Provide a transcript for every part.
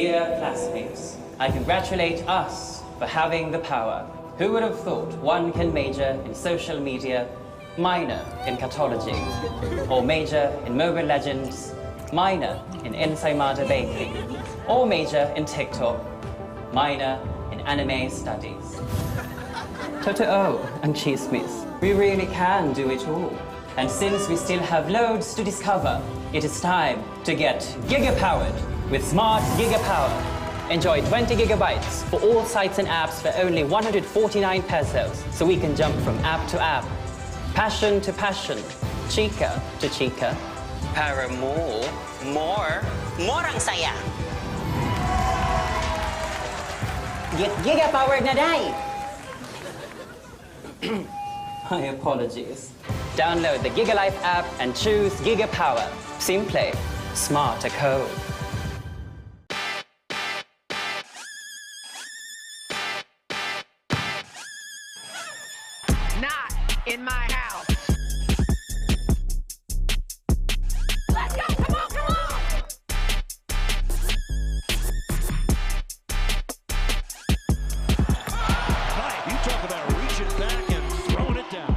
Dear classmates, I congratulate us for having the power. Who would have thought one can major in social media, minor in cartology, or major in Mobile Legends, minor in ensaymada baking, or major in TikTok, minor in anime studies. Totoo and chismis, we really can do it all. And since we still have loads to discover, it is time to get giga-powered with Smart Giga-Power. Enjoy 20 gigabytes for all sites and apps for only 149 pesos, so we can jump from app to app, passion to passion, chica to chica. Para more ang saya. Get giga-powered na day! My apologies. Download the GigaLife app and choose Giga Power. Simple, smart to code. Not in my house. Let's go! Come on, come on! Hi, you talk about reaching back and throwing it down.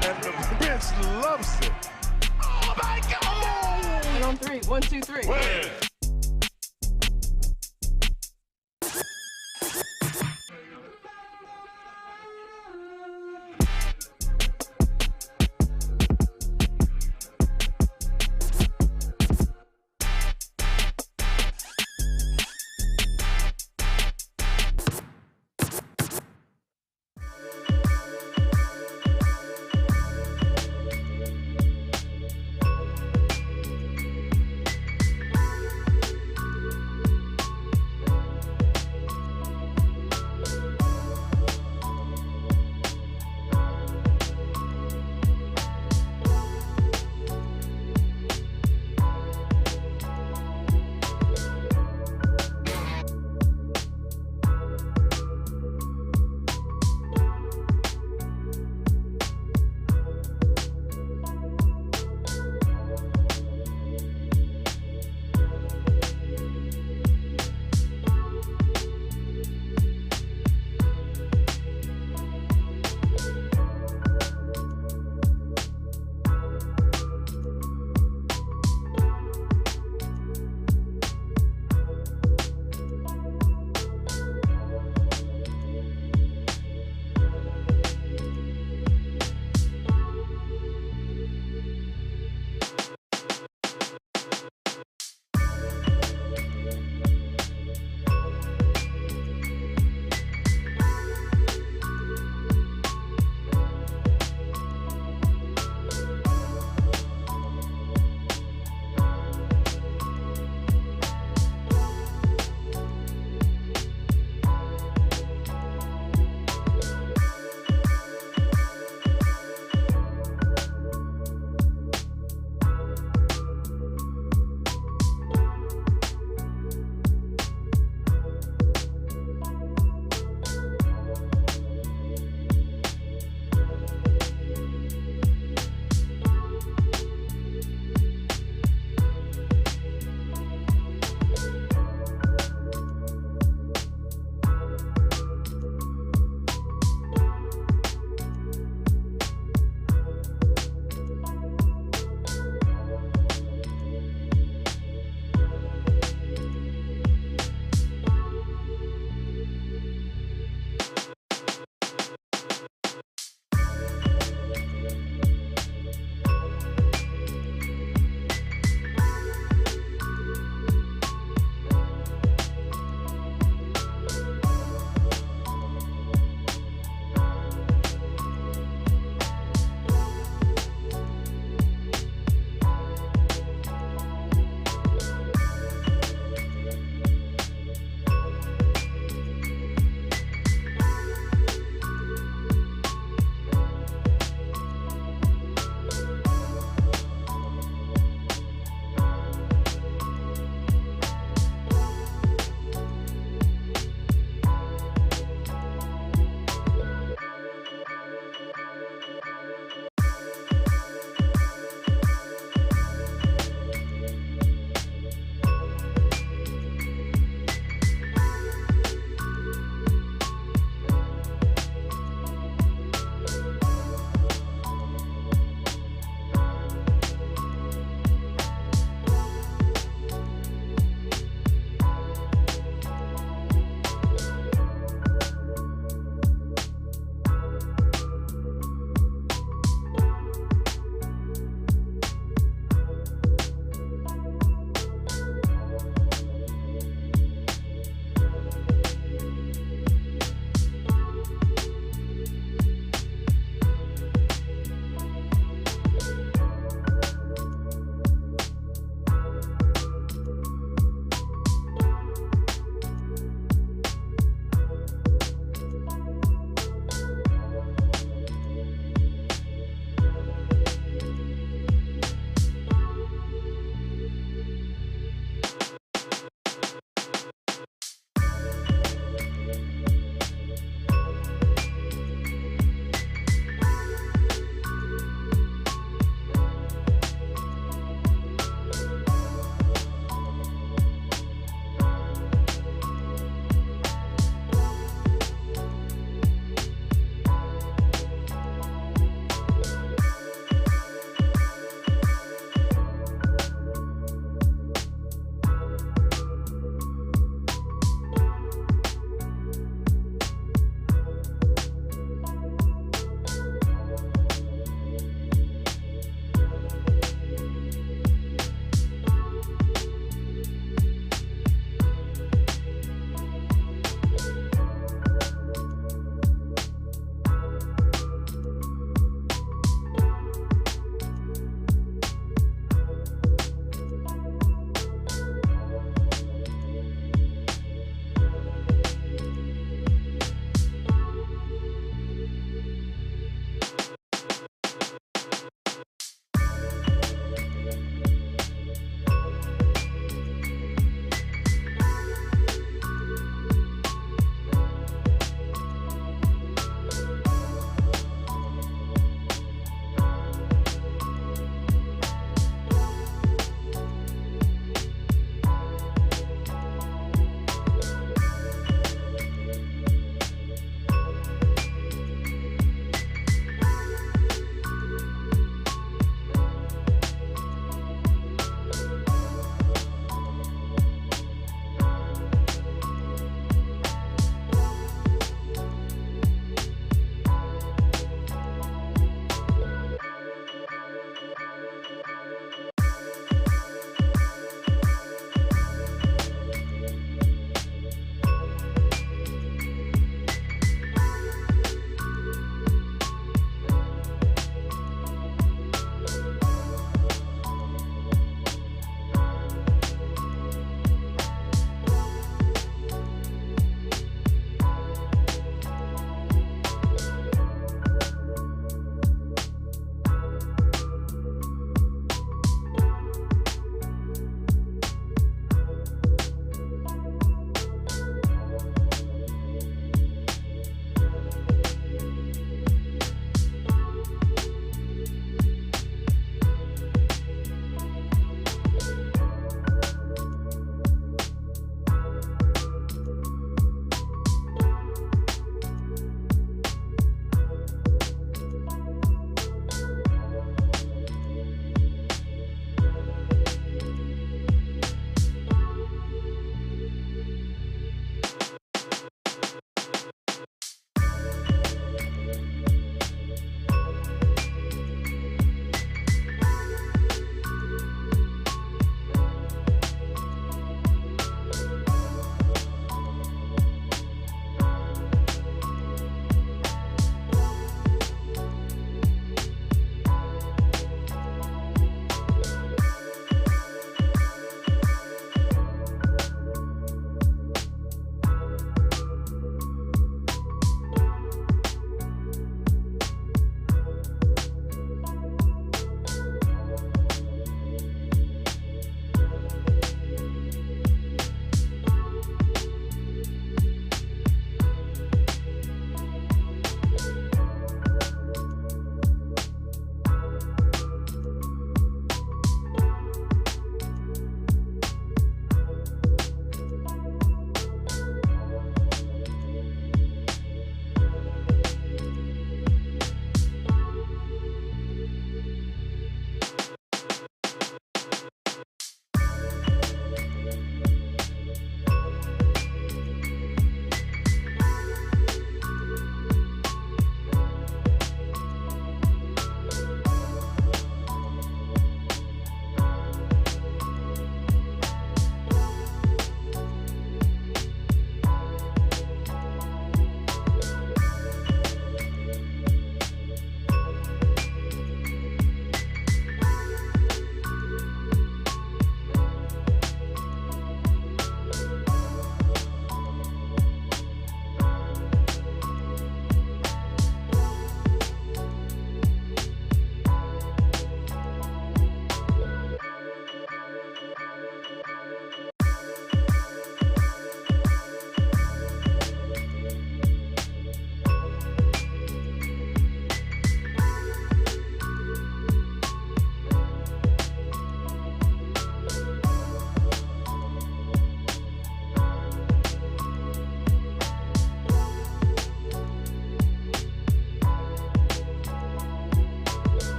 And the bench loves it. Oh my God! And on three. 1, 2, 3. Win.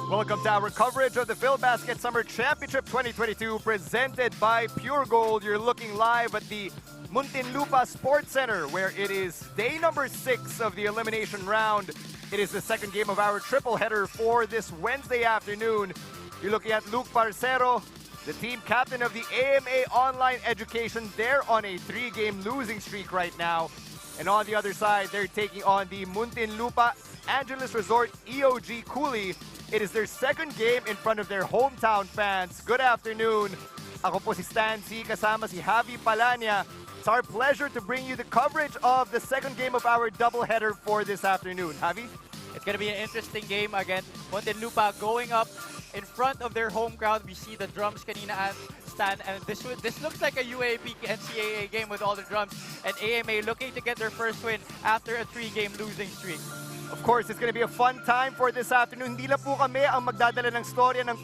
Welcome to our coverage of the Filbasket Summer Championship 2022 presented by Pure Gold. You're looking live at the Muntinlupa Sports Center where it is day number 6 of the elimination round. It is the second game of our triple header for this Wednesday afternoon. You're looking at Luke Parcero, the team captain of the AMA Online Education. They're on a 3-game losing streak right now. And on the other side, they're taking on the Muntinlupa Angelis Resort EOG Cooly. It is their second game in front of their hometown fans. Good afternoon. Ako po si Stan C, kasama si Javi Palania. It's our pleasure to bring you the coverage of the second game of our doubleheader for this afternoon. Javi? It's going to be an interesting game again. Muntinlupa going up in front of their home crowd. We see the drums kanina stand, and this looks like a UAP NCAA game with all the drums. And AMA looking to get their first win after a 3-game losing streak. Of course, it's going to be a fun time for this afternoon. Hindi lang po kami ang magdadala ng storya ng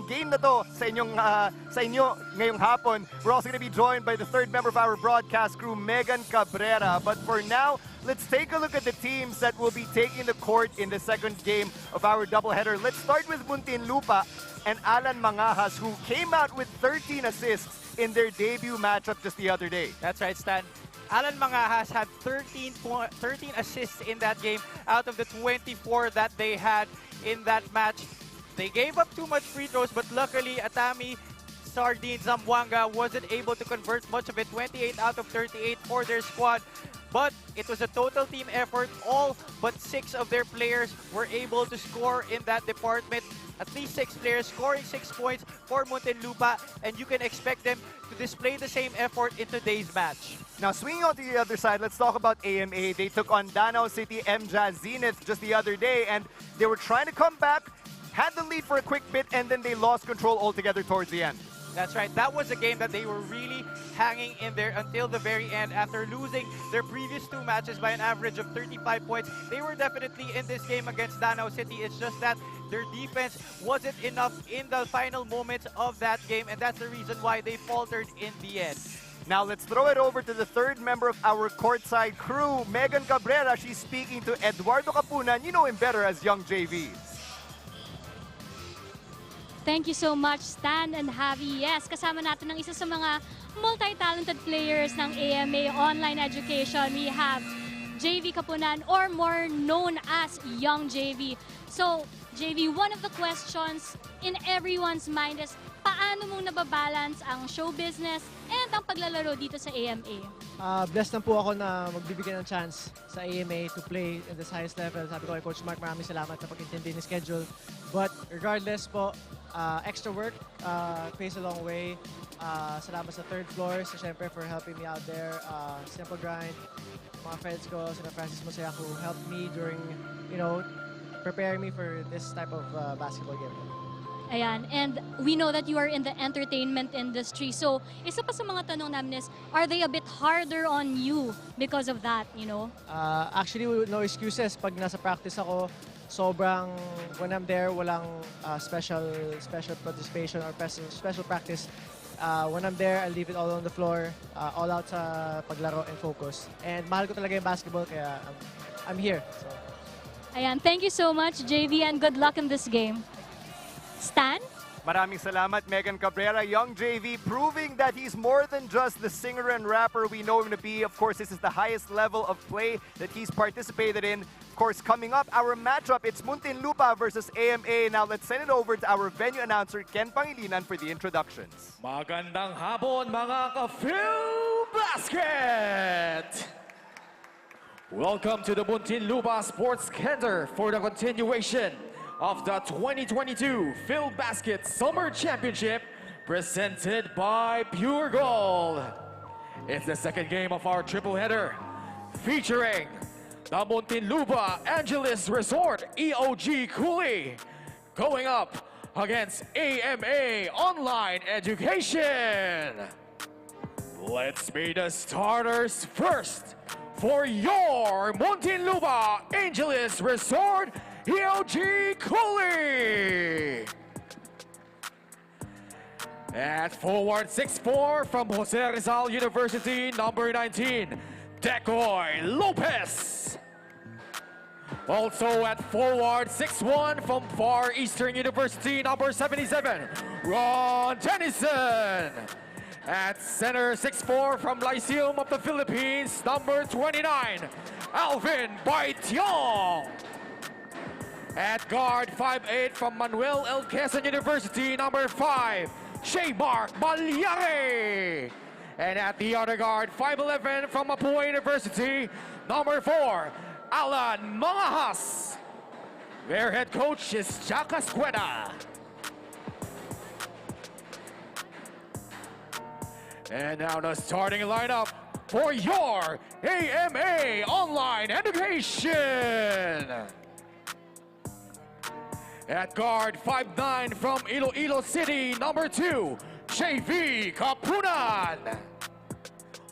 game na to sa inyo ngayong hapon. We're also going to be joined by the third member of our broadcast crew, Megan Cabrera. But for now, let's take a look at the teams that will be taking the court in the second game of our doubleheader. Let's start with Muntinlupa and Allan Mangahas, who came out with 13 assists in their debut matchup just the other day. That's right, Stan. Allan Mangahas had 13 assists in that game out of the 24 that they had in that match. They gave up too much free throws, but luckily Atami Sardine Zamboanga wasn't able to convert much of it. 28 out of 38 for their squad. But it was a total team effort. All but 6 of their players were able to score in that department. At least 6 players scoring 6 points for Muntinlupa, and you can expect them to display the same effort in today's match. Now, swinging on to the other side, let's talk about AMA. They took on Danao City MJazz Zenith just the other day, and they were trying to come back, had the lead for a quick bit, and then they lost control altogether towards the end. That's right. That was a game that they were really hanging in there until the very end. After losing their previous 2 matches by an average of 35 points, they were definitely in this game against Danao City. It's just that their defense wasn't enough in the final moments of that game, and that's the reason why they faltered in the end. Now let's throw it over to the third member of our courtside crew, Megan Cabrera. She's speaking to Eduardo Capunan. You know him better as Young JV. Thank you so much, Stan and Javi. Yes, kasama natin ang isa sa mga multi-talented players ng AMA Online Education. We have JV Capunan, or more known as Young JV. So, JV, one of the questions in everyone's mind is, paano mong nababalance ang show business and ang paglalaro dito sa AMA? Blessed na po ako na magbibigyan ng chance sa AMA to play in this highest level. Sabi ko kay Coach Mark, maraming salamat sa pag-intindi ni schedule. But regardless po, extra work pays a long way. Salamat sa third floor, so syempre for helping me out there. Simple grind, mga friends ko, sina Francis Mosea, who helped me during, preparing me for this type of basketball game. Ayan, and we know that you are in the entertainment industry. So, isa pa sa mga tanong namin is, are they a bit harder on you because of that, Actually, no excuses. Pag nasa practice ako, sobrang, when I'm there, walang special participation or special practice. When I'm there, I leave it all on the floor, all out sa paglaro and focus. And mahal ko talaga yung basketball, kaya I'm here. So. Ayan, thank you so much, JV, and good luck in this game. Stan? Maraming salamat, Megan Cabrera. Young JV proving that he's more than just the singer and rapper we know him to be. Of course, this is the highest level of play that he's participated in. Of course, coming up, our matchup, it's Muntinlupa versus AMA. Now, let's send it over to our venue announcer, Ken Pangilinan, for the introductions. Magandang hapon, mga ka-Filbasket! Welcome to the Muntinlupa Sports Center for the continuation of the 2022 Filbasket Summer Championship presented by Pure Gold. It's the second game of our triple header featuring the Muntinlupa Angelis Resort EOG Cooly going up against AMA Online Education. Let's meet the starters first for your Muntinlupa Angelis Resort EOG Cooly. At forward 6'4" from Jose Rizal University, number 19, Decoy Lopez. Also at forward, 6'1" from Far Eastern University, number 77, Ron Tennyson. At center, 6'4" from Lyceum of the Philippines, number 29, Alvin Baitiong. At guard, 5'8" from Manuel L. Quezon University, number 5, J. Mark Malyari. And at the other guard, 5'11" from Mapua University, number 4, Allan Mangahas. Their head coach is Jack Asqueda. And now the starting lineup for your AMA Online Education. At guard, 5'9" from Iloilo City, number 2, JV Kapunan.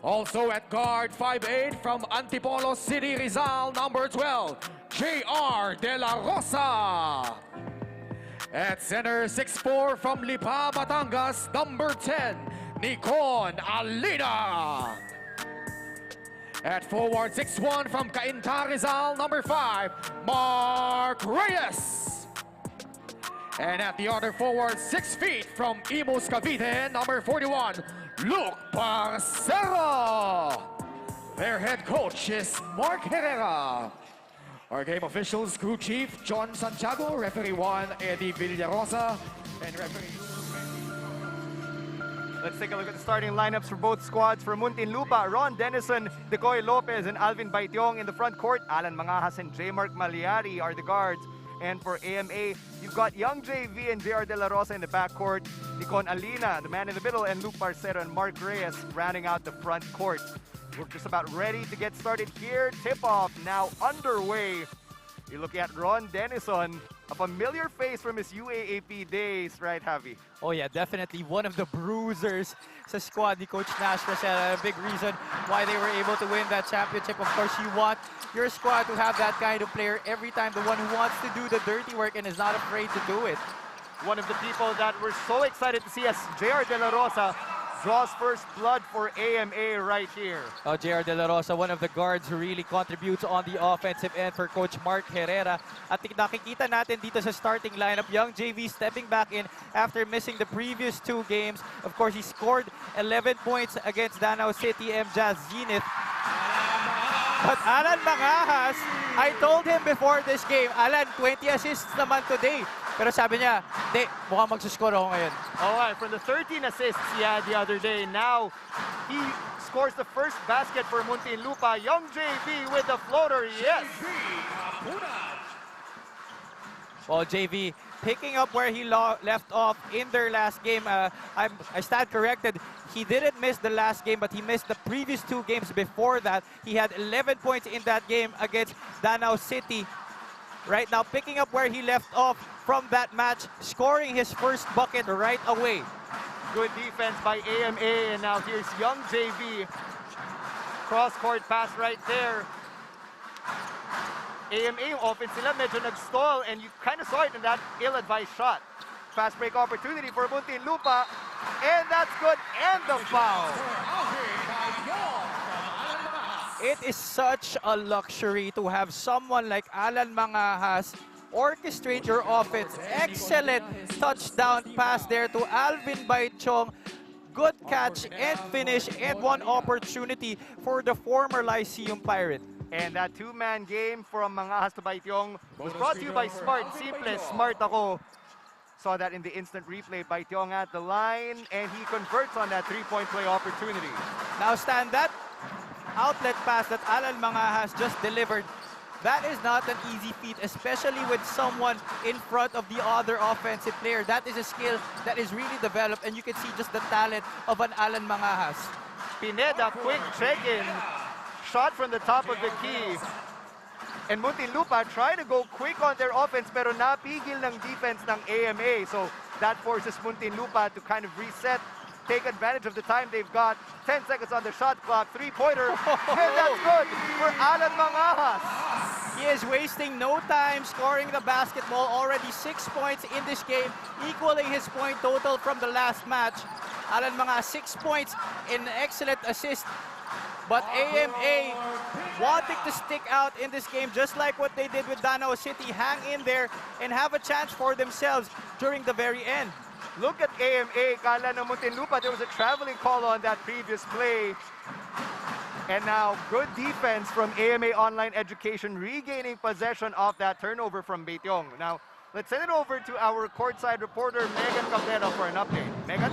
Also at guard, 5'8" from Antipolo City, Rizal, number 12, JR De La Rosa. At center, 6'4" from Lipa, Batangas, number 10, Nikon Alina. At forward, 6'1" from Cainta, Rizal, number 5, Mark Reyes. And at the other forward, 6 feet from Imus Cavite, number 41, Luke Parcero. Their head coach is Mark Herrera. Our game officials, crew chief John Santiago, referee 1, Eddie Villarosa, and referee... Let's take a look at the starting lineups for both squads. For Muntinlupa, Ron Denison, Decoy Lopez, and Alvin Baitiong in the front court. Allan Mangahas and J. Mark Malyari are the guards. And for AMA, you've got young JV and JR De La Rosa in the backcourt, Nikon Alina, the man in the middle, and Luke Parcero and Mark Reyes rounding out the front court. We're just about ready to get started here. Tip-off now underway. You're looking at Ron Denison, a familiar face from his UAAP days, right, Javi? Oh yeah, definitely one of the bruisers sa squad ni Coach Nash Rosella. A big reason why they were able to win that championship. Of course, you want your squad to have that kind of player every time, the one who wants to do the dirty work and is not afraid to do it. One of the people that we're so excited to see as JR De La Rosa draws first blood for AMA right here. Oh, JR De La Rosa, one of the guards who really contributes on the offensive end for Coach Mark Herrera. At nakikita natin dito sa starting lineup, young JV stepping back in after missing the previous 2 games. Of course, he scored 11 points against Danao City M Jazz Zenith. But Allan Mangahas, I told him before this game, Allan, 20 assists naman today. Pero sabi niya, di, mukhang magsuscore ako ngayon. Alright, from the 13 assists he had the other day, now he scores the first basket for Muntinlupa. Young JV with the floater, yes! Well, JV picking up where he left off in their last game. I stand corrected. He didn't miss the last game, but he missed the previous 2 games before that. He had 11 points in that game against Danao City. Right now, picking up where he left off from that match, scoring his first bucket right away. Good defense by AMA, and now here's young JV. Cross-court pass right there. AMA yung offense nila medyo nag-stall, and you kind of saw it in that ill-advised shot. Fast break opportunity for Muntinlupa, and that's good, and the foul. It is such a luxury to have someone like Allan Mangahas orchestrate your offense. Excellent touchdown pass there to Alvin Baitiong. Good catch and finish, and one opportunity for the former Lyceum Pirate. And that 2-man game from Mangahas to Baitiong was brought to you by Smart. Simple, smart ako. Saw that in the instant replay. Baitiong at the line, and he converts on that 3-point play opportunity. Now stand that outlet pass that Allan Mangahas just delivered. That is not an easy feat, especially with someone in front of the other offensive player. That is a skill that is really developed, and you can see just the talent of an Allan Mangahas. Pineda, quick check-in. Shot from the top of the key. And Muntinlupa try to go quick on their offense, pero napigil ng defense ng AMA. So that forces Muntinlupa to kind of reset, take advantage of the time they've got. 10 seconds on the shot clock, 3-pointer, and that's good for Allan Mangahas. He is wasting no time scoring the basketball. Already 6 points in this game, equaling his point total from the last match. Allan Mangahas, 6 points in excellent assist But AMA wanting to stick out in this game, just like what they did with Danao City, hang in there and have a chance for themselves during the very end. Look at AMA, kala ng Muntinlupa, there was a traveling call on that previous play. And now, good defense from AMA Online Education, regaining possession of that turnover from Baetiong. Now, let's send it over to our courtside reporter, Megan Cabrera, for an update. Megan?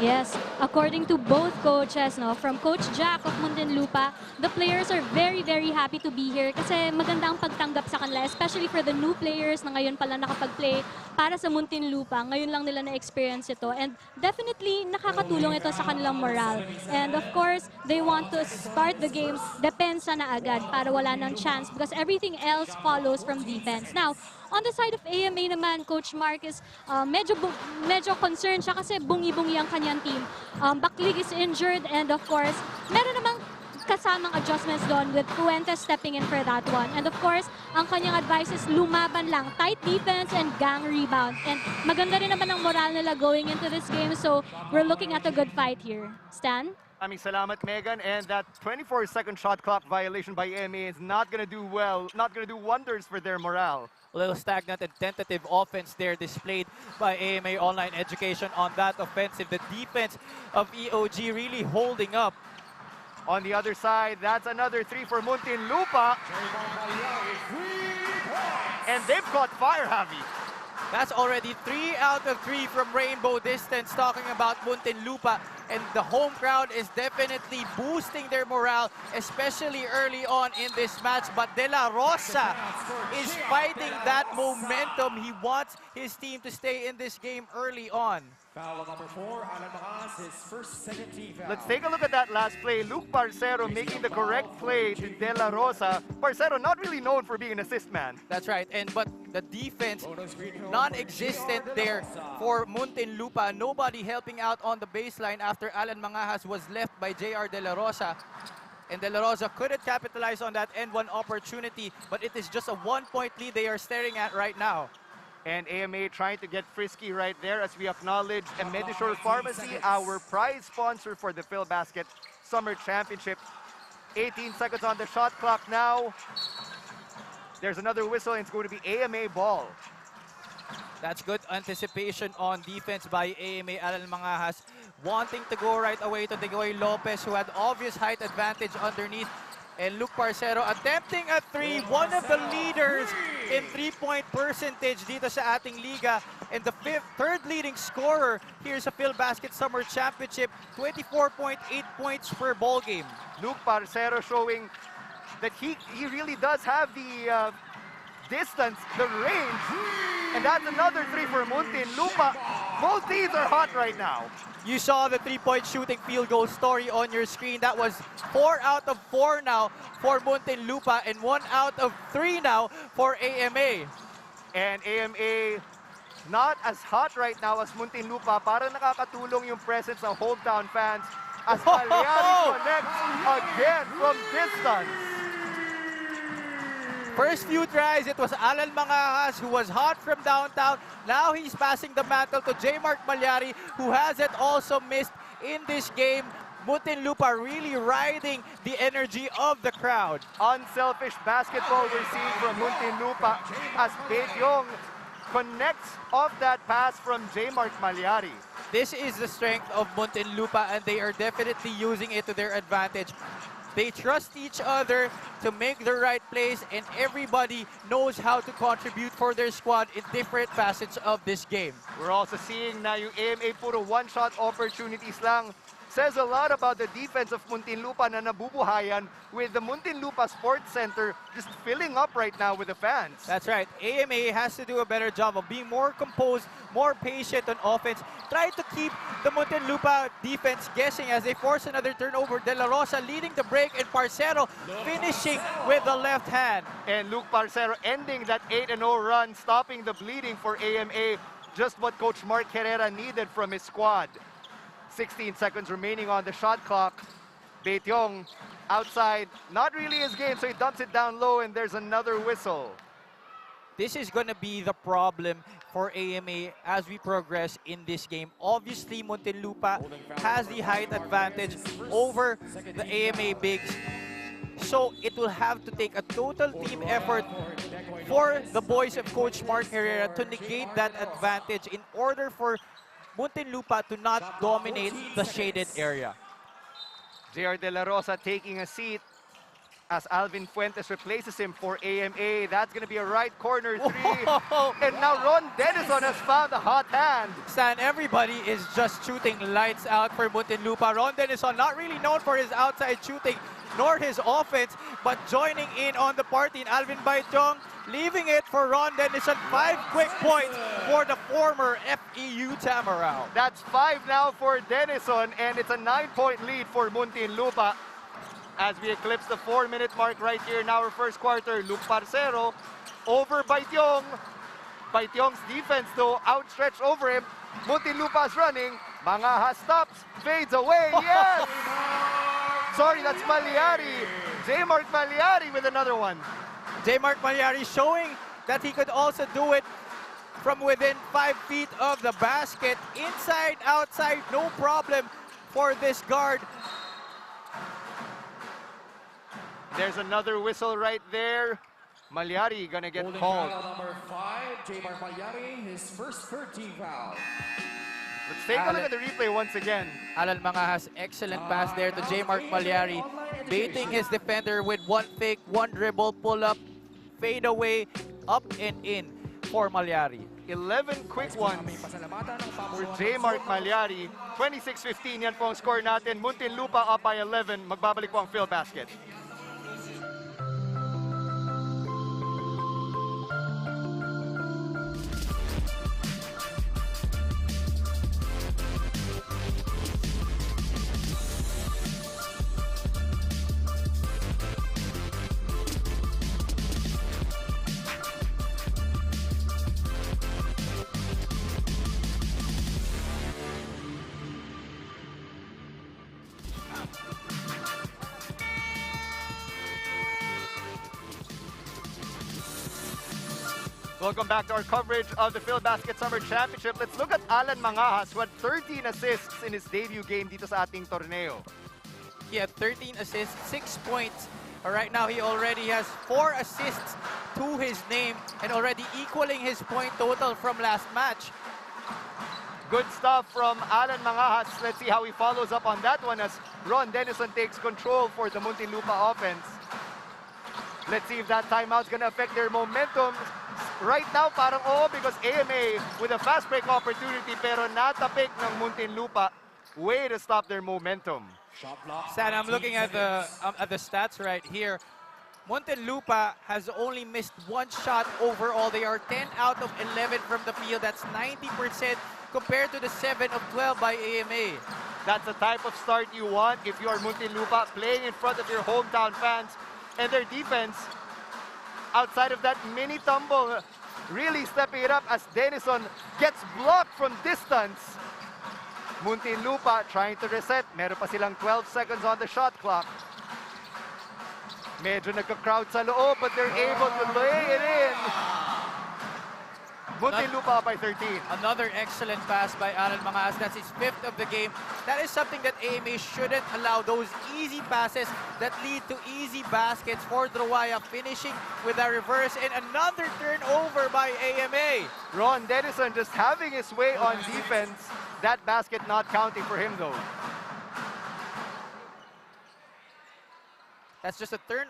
Yes, according to both coaches, no, from Coach Jack of Muntinlupa, the players are very, very happy to be here kasi maganda ang pagtanggap sa kanila, especially for the new players na ngayon pala nakapag-play para sa Muntinlupa. Ngayon lang nila na-experience ito and definitely nakakatulong ito sa kanilang morale. And of course, they want to start the games depensa na agad para wala ng chance because everything else follows from defense. Now, on the side of AMA naman, Coach Mark is medyo concerned siya kasi bungi-bungi ang kanyang team. Baklig is injured and of course, meron namang kasamang adjustments doon with Fuentes stepping in for that one. And of course, ang kanyang advice is lumaban lang, tight defense and gang rebound. And maganda rin naman ang moral nila going into this game. So we're looking at a good fight here. Stan? Maraming salamat, Megan. And that 24-second shot clock violation by AMA is not going to do well, not going to do wonders for their morale. A little stagnant and tentative offense there displayed by AMA Online Education on that offensive. The defense of EOG really holding up. On the other side, that's another three for Muntinlupa. And they've caught fire, Javi. That's already 3 out of 3 from rainbow distance, talking about Muntinlupa. And the home crowd is definitely boosting their morale, especially early on in this match. But De La Rosa is fighting that momentum. He wants his team to stay in this game early on. Foul number 4, Allan Mangahas, his first second team foul. Let's take a look at that last play. Luke Parcero making the correct play to De La Rosa. Parcero not really known for being an assist man. That's right, but the defense non-existent there for Muntinlupa. Nobody helping out on the baseline after Allan Mangahas was left by JR De La Rosa. And De La Rosa couldn't capitalize on that end one opportunity, but it is just a 1-point lead they are staring at right now. And AMA trying to get frisky right there as we acknowledge Medishore Pharmacy, our prize sponsor for the Filbasket Summer Championship. 18 seconds on the shot clock now. There's another whistle and it's going to be AMA ball. That's good anticipation on defense by AMA. Allan Mangahas wanting to go right away to Degoy Lopez, who had obvious height advantage underneath. And Luke Parcero attempting a 3, one of the leaders in 3-point percentage dito sa ating liga. And the third leading scorer here sa Filbasket Summer Championship, 24.8 points per ball game. Luke Parcero showing that he really does have the distance, the range. And that's another 3 for Muntinlupa. Both teams are hot right now. You saw the 3-point shooting field goal story on your screen. That was 4 out of 4 now for Muntinlupa and 1 out of 3 now for AMA. And AMA not as hot right now as Muntinlupa. Para nakakatulong yung presence ng hometown fans as Cagliari connects again from distance. First few tries, it was Allan Mangahas who was hot from downtown. Now he's passing the mantle to J. Mark Malyari, who hasn't also missed in this game. Muntinlupa really riding the energy of the crowd. Unselfish basketball we're seeing from Muntinlupa as Baetiong connects off that pass from J. Mark Malyari. This is the strength of Muntinlupa, and they are definitely using it to their advantage. They trust each other to make the right plays, and everybody knows how to contribute for their squad in different facets of this game. We're also seeing na yung AMA puro one-shot opportunities lang. Says a lot about the defense of Muntinlupa na nabubuhayan with the Muntinlupa Sports Center just filling up right now with the fans. That's right. AMA has to do a better job of being more composed, more patient on offense. Try to keep the Muntinlupa defense guessing as they force another turnover. De La Rosa leading the break and Parcero finishing with the left hand. And Luke Parcero ending that 8-0 run, stopping the bleeding for AMA. Just what Coach Mark Herrera needed from his squad. 16 seconds remaining on the shot clock. Baetiong outside, not really his game, so he dumps it down low and there's another whistle. this is going to be the problem for AMA as we progress in this game. Obviously, Muntinlupa has the height advantage over the AMA bigs. So it will have to take a total team effort for the boys of Coach Mark Herrera to negate that advantage in order for Muntinlupa to not dominate the shaded area. JR De La Rosa taking a seat as Alvin Fuentes replaces him for AMA. That's going to be a right corner three. And now Ron Denison has found a hot hand. Stan, everybody is just shooting lights out for Muntinlupa. Ron Denison, not really known for his outside shooting, nor his offense, but joining in on the party in Alvin Baitong, leaving it for Ron Denison. 5 quick points for the former FEU Tamaraw. That's 5 now for Denison, and it's a 9-point lead for Muntinlupa as we eclipse the 4-minute mark right here in our first quarter. Luke Parcero over Baitiong. Baitiong's defense, though, outstretched over him. Muntinlupa's running. Mangahas stops, fades away. Yes! Sorry, that's Maliari. J. Mark Maliari with another one. J. Mark Maliari showing that he could also do it from within 5 feet of the basket. Inside, outside, no problem for this guard. There's another whistle right there. Maliari gonna get called. Number 5, J. Mark Maliari, his first 13 foul. Let's take a look at the replay once again. Allan Mangahas, excellent pass there to J. Mark Maliari, baiting his defender with 1 fake, 1 dribble, pull up, fade away, up and in for Maliari. 11 quick ones for J. Mark Maliari. 26-15 yan po ang score natin. Muntinlupa up by 11. Magbabalik po ang Filbasket. Welcome back to our coverage of the Filbasket Summer Championship. Let's look at Allan Mangahas, who had 13 assists in his debut game dito sa ating torneo. He had 13 assists, 6 points. Right now, he already has 4 assists to his name and already equaling his point total from last match. Good stuff from Allan Mangahas. Let's see how he follows up on that one as Ron Denison takes control for the Muntinlupa offense. Let's see if that timeout's gonna affect their momentum. Right now, parang because AMA with a fast break opportunity pero natapik ng Muntinlupa. Way to stop their momentum. Stan, I'm looking at the stats right here. Muntinlupa has only missed 1 shot overall. They are 10 out of 11 from the field. That's 90% compared to the 7 of 12 by AMA. That's the type of start you want if you are Muntinlupa, playing in front of your hometown fans. And their defense, outside of that mini tumble, really stepping it up as Denison gets blocked from distance. Muntinlupa trying to reset. Meron pa silang 12 seconds on the shot clock. Medyo nagka-crowd sa loob, but they're able to lay it in. Muntinlupa up by 13. Another excellent pass by Allan Mangahas. That's his 5th of the game. That is something that AMA shouldn't allow. Those easy passes that lead to easy baskets for Drawaya, finishing with a reverse and another turnover by AMA. Ron Denison just having his way on defense. That basket not counting for him though. That's just a third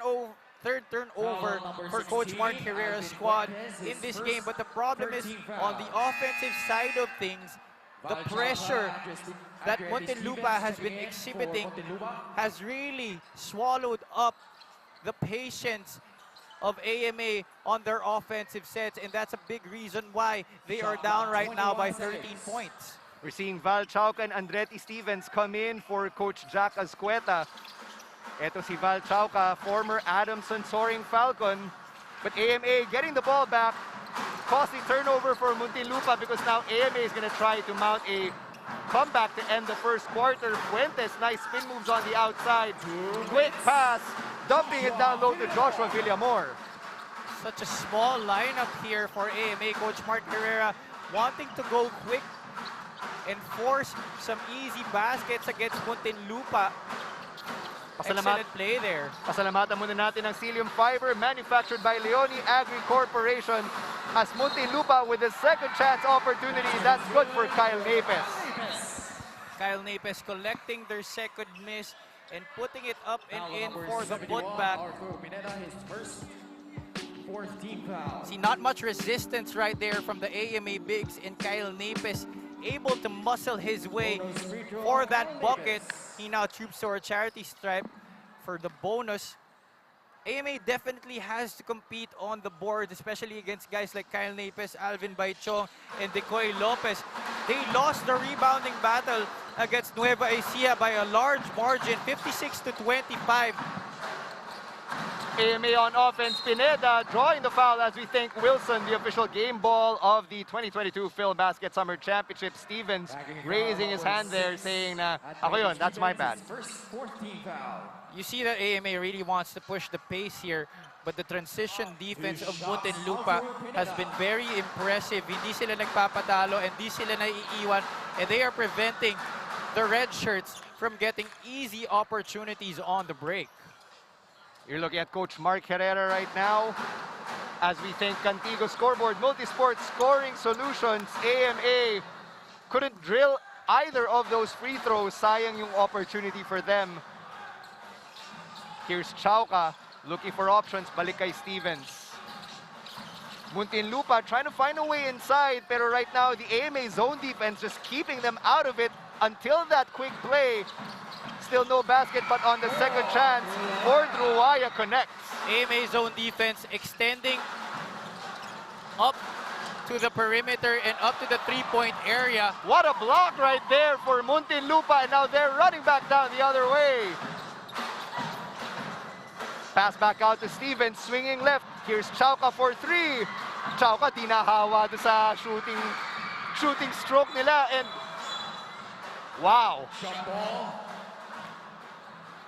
turnover for Coach Mark Herrera's squad in this game. But the problem is on the offensive side of things, the pressure that Muntinlupa has been exhibiting has really swallowed up the patience of AMA on their offensive sets, and that's a big reason why they are down right now by 13 points. We're seeing Val Chauca and Andretti Stevens come in for Coach Jack Azcueta. Ito si Val Chauca, former Adamson Soaring Falcon. But AMA getting the ball back. Costly turnover for Muntinlupa because now AMA is going to try to mount a comeback to end the first quarter. Fuentes, nice spin moves on the outside. Quick pass, dumping it down low to Joshua Villamor. Such a small lineup here for AMA. Coach Mark Herrera wanting to go quick and force some easy baskets against Muntinlupa. Excellent play there. Pasalamatan muna natin ang Cilium Fiber manufactured by Leone Agri Corporation as Muntinlupa with a second chance opportunity. That's good for Kyle Napes. Kyle Napes collecting their second miss and putting it up and in for the putback. See, not much resistance right there from the AMA bigs, and Kyle Napes able to muscle his way for that bucket. He now troops to our charity stripe for the bonus. AMA definitely has to compete on the board, especially against guys like Kyle Napes, Alvin Baichong, and Decoy Lopez. They lost the rebounding battle against Nueva Ecija by a large margin, 56-25. AMA on offense, Pineda drawing the foul as we thank Wilson, the official game ball of the 2022 Filbasket Summer Championship. Stevens raising his hand there saying, ako yun, that's my bad. You see that AMA really wants to push the pace here, but the transition defense of Muntinlupa has been very impressive. Hindi sila nagpapatalo, and hindi sila naiiwan, and they are preventing the red shirts from getting easy opportunities on the break. You're looking at Coach Mark Herrera right now as we thank Cantigo Scoreboard Multisport Scoring Solutions. AMA couldn't drill either of those free throws. Sayang yung opportunity for them. Here's Chauca looking for options. Balik kay Stevens. Muntinlupa trying to find a way inside, pero right now the AMA zone defense just keeping them out of it until that quick play. Still no basket, but on the second chance, Ordruaya connects. AMA zone defense extending up to the perimeter and up to the three-point area. What a block right there for Muntinlupa, and now they're running back down the other way. Pass back out to Stevens, swinging left. Here's Chauca for three. Chauca tinahawa sa shooting stroke nila, and wow.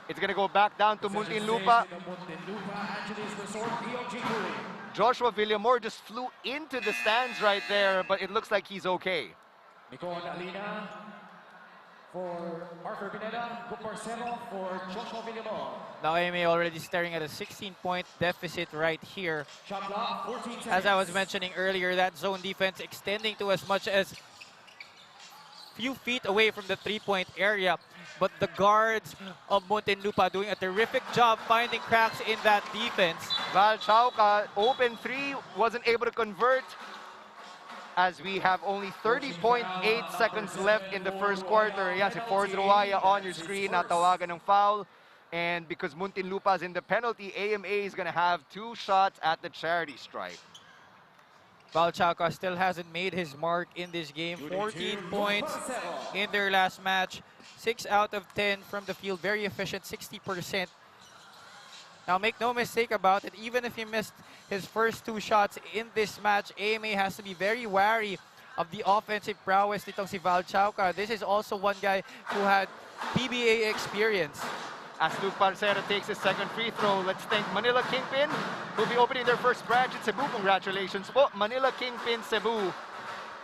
It's going to go back down to Muntinlupa. Muntinlupa Angelis Resort, EOG Cooly. Joshua Villamor just flew into the stands right there, but it looks like he's okay. Nicole Alina for Arthur Pineda, Parcero for Joshua Villamor. Now AMA already staring at a 16-point deficit right here. Shot clock, 14 seconds. As I was mentioning earlier, that zone defense extending to as much as few feet away from the three-point area. But the guards of Muntinlupa doing a terrific job finding cracks in that defense. Val Chauca, open three, wasn't able to convert as we have only 30.8 seconds left in the first quarter. Yes, si Ordruaya on your screen, natawagan ng foul. And because Muntinlupa is in the penalty, AMA is going to have two shots at the charity stripe. Val Chauca still hasn't made his mark in this game. 14 points in their last match. 6 out of 10 from the field. Very efficient, 60%. Now, make no mistake about it. Even if he missed his first two shots in this match, AMA has to be very wary of the offensive prowess nitong si Val Chauca. This is also one guy who had PBA experience. As Luke Parcero takes his second free throw, let's thank Manila Kingpin, who'll be opening their first branch in Cebu. Congratulations po, Manila Kingpin Cebu.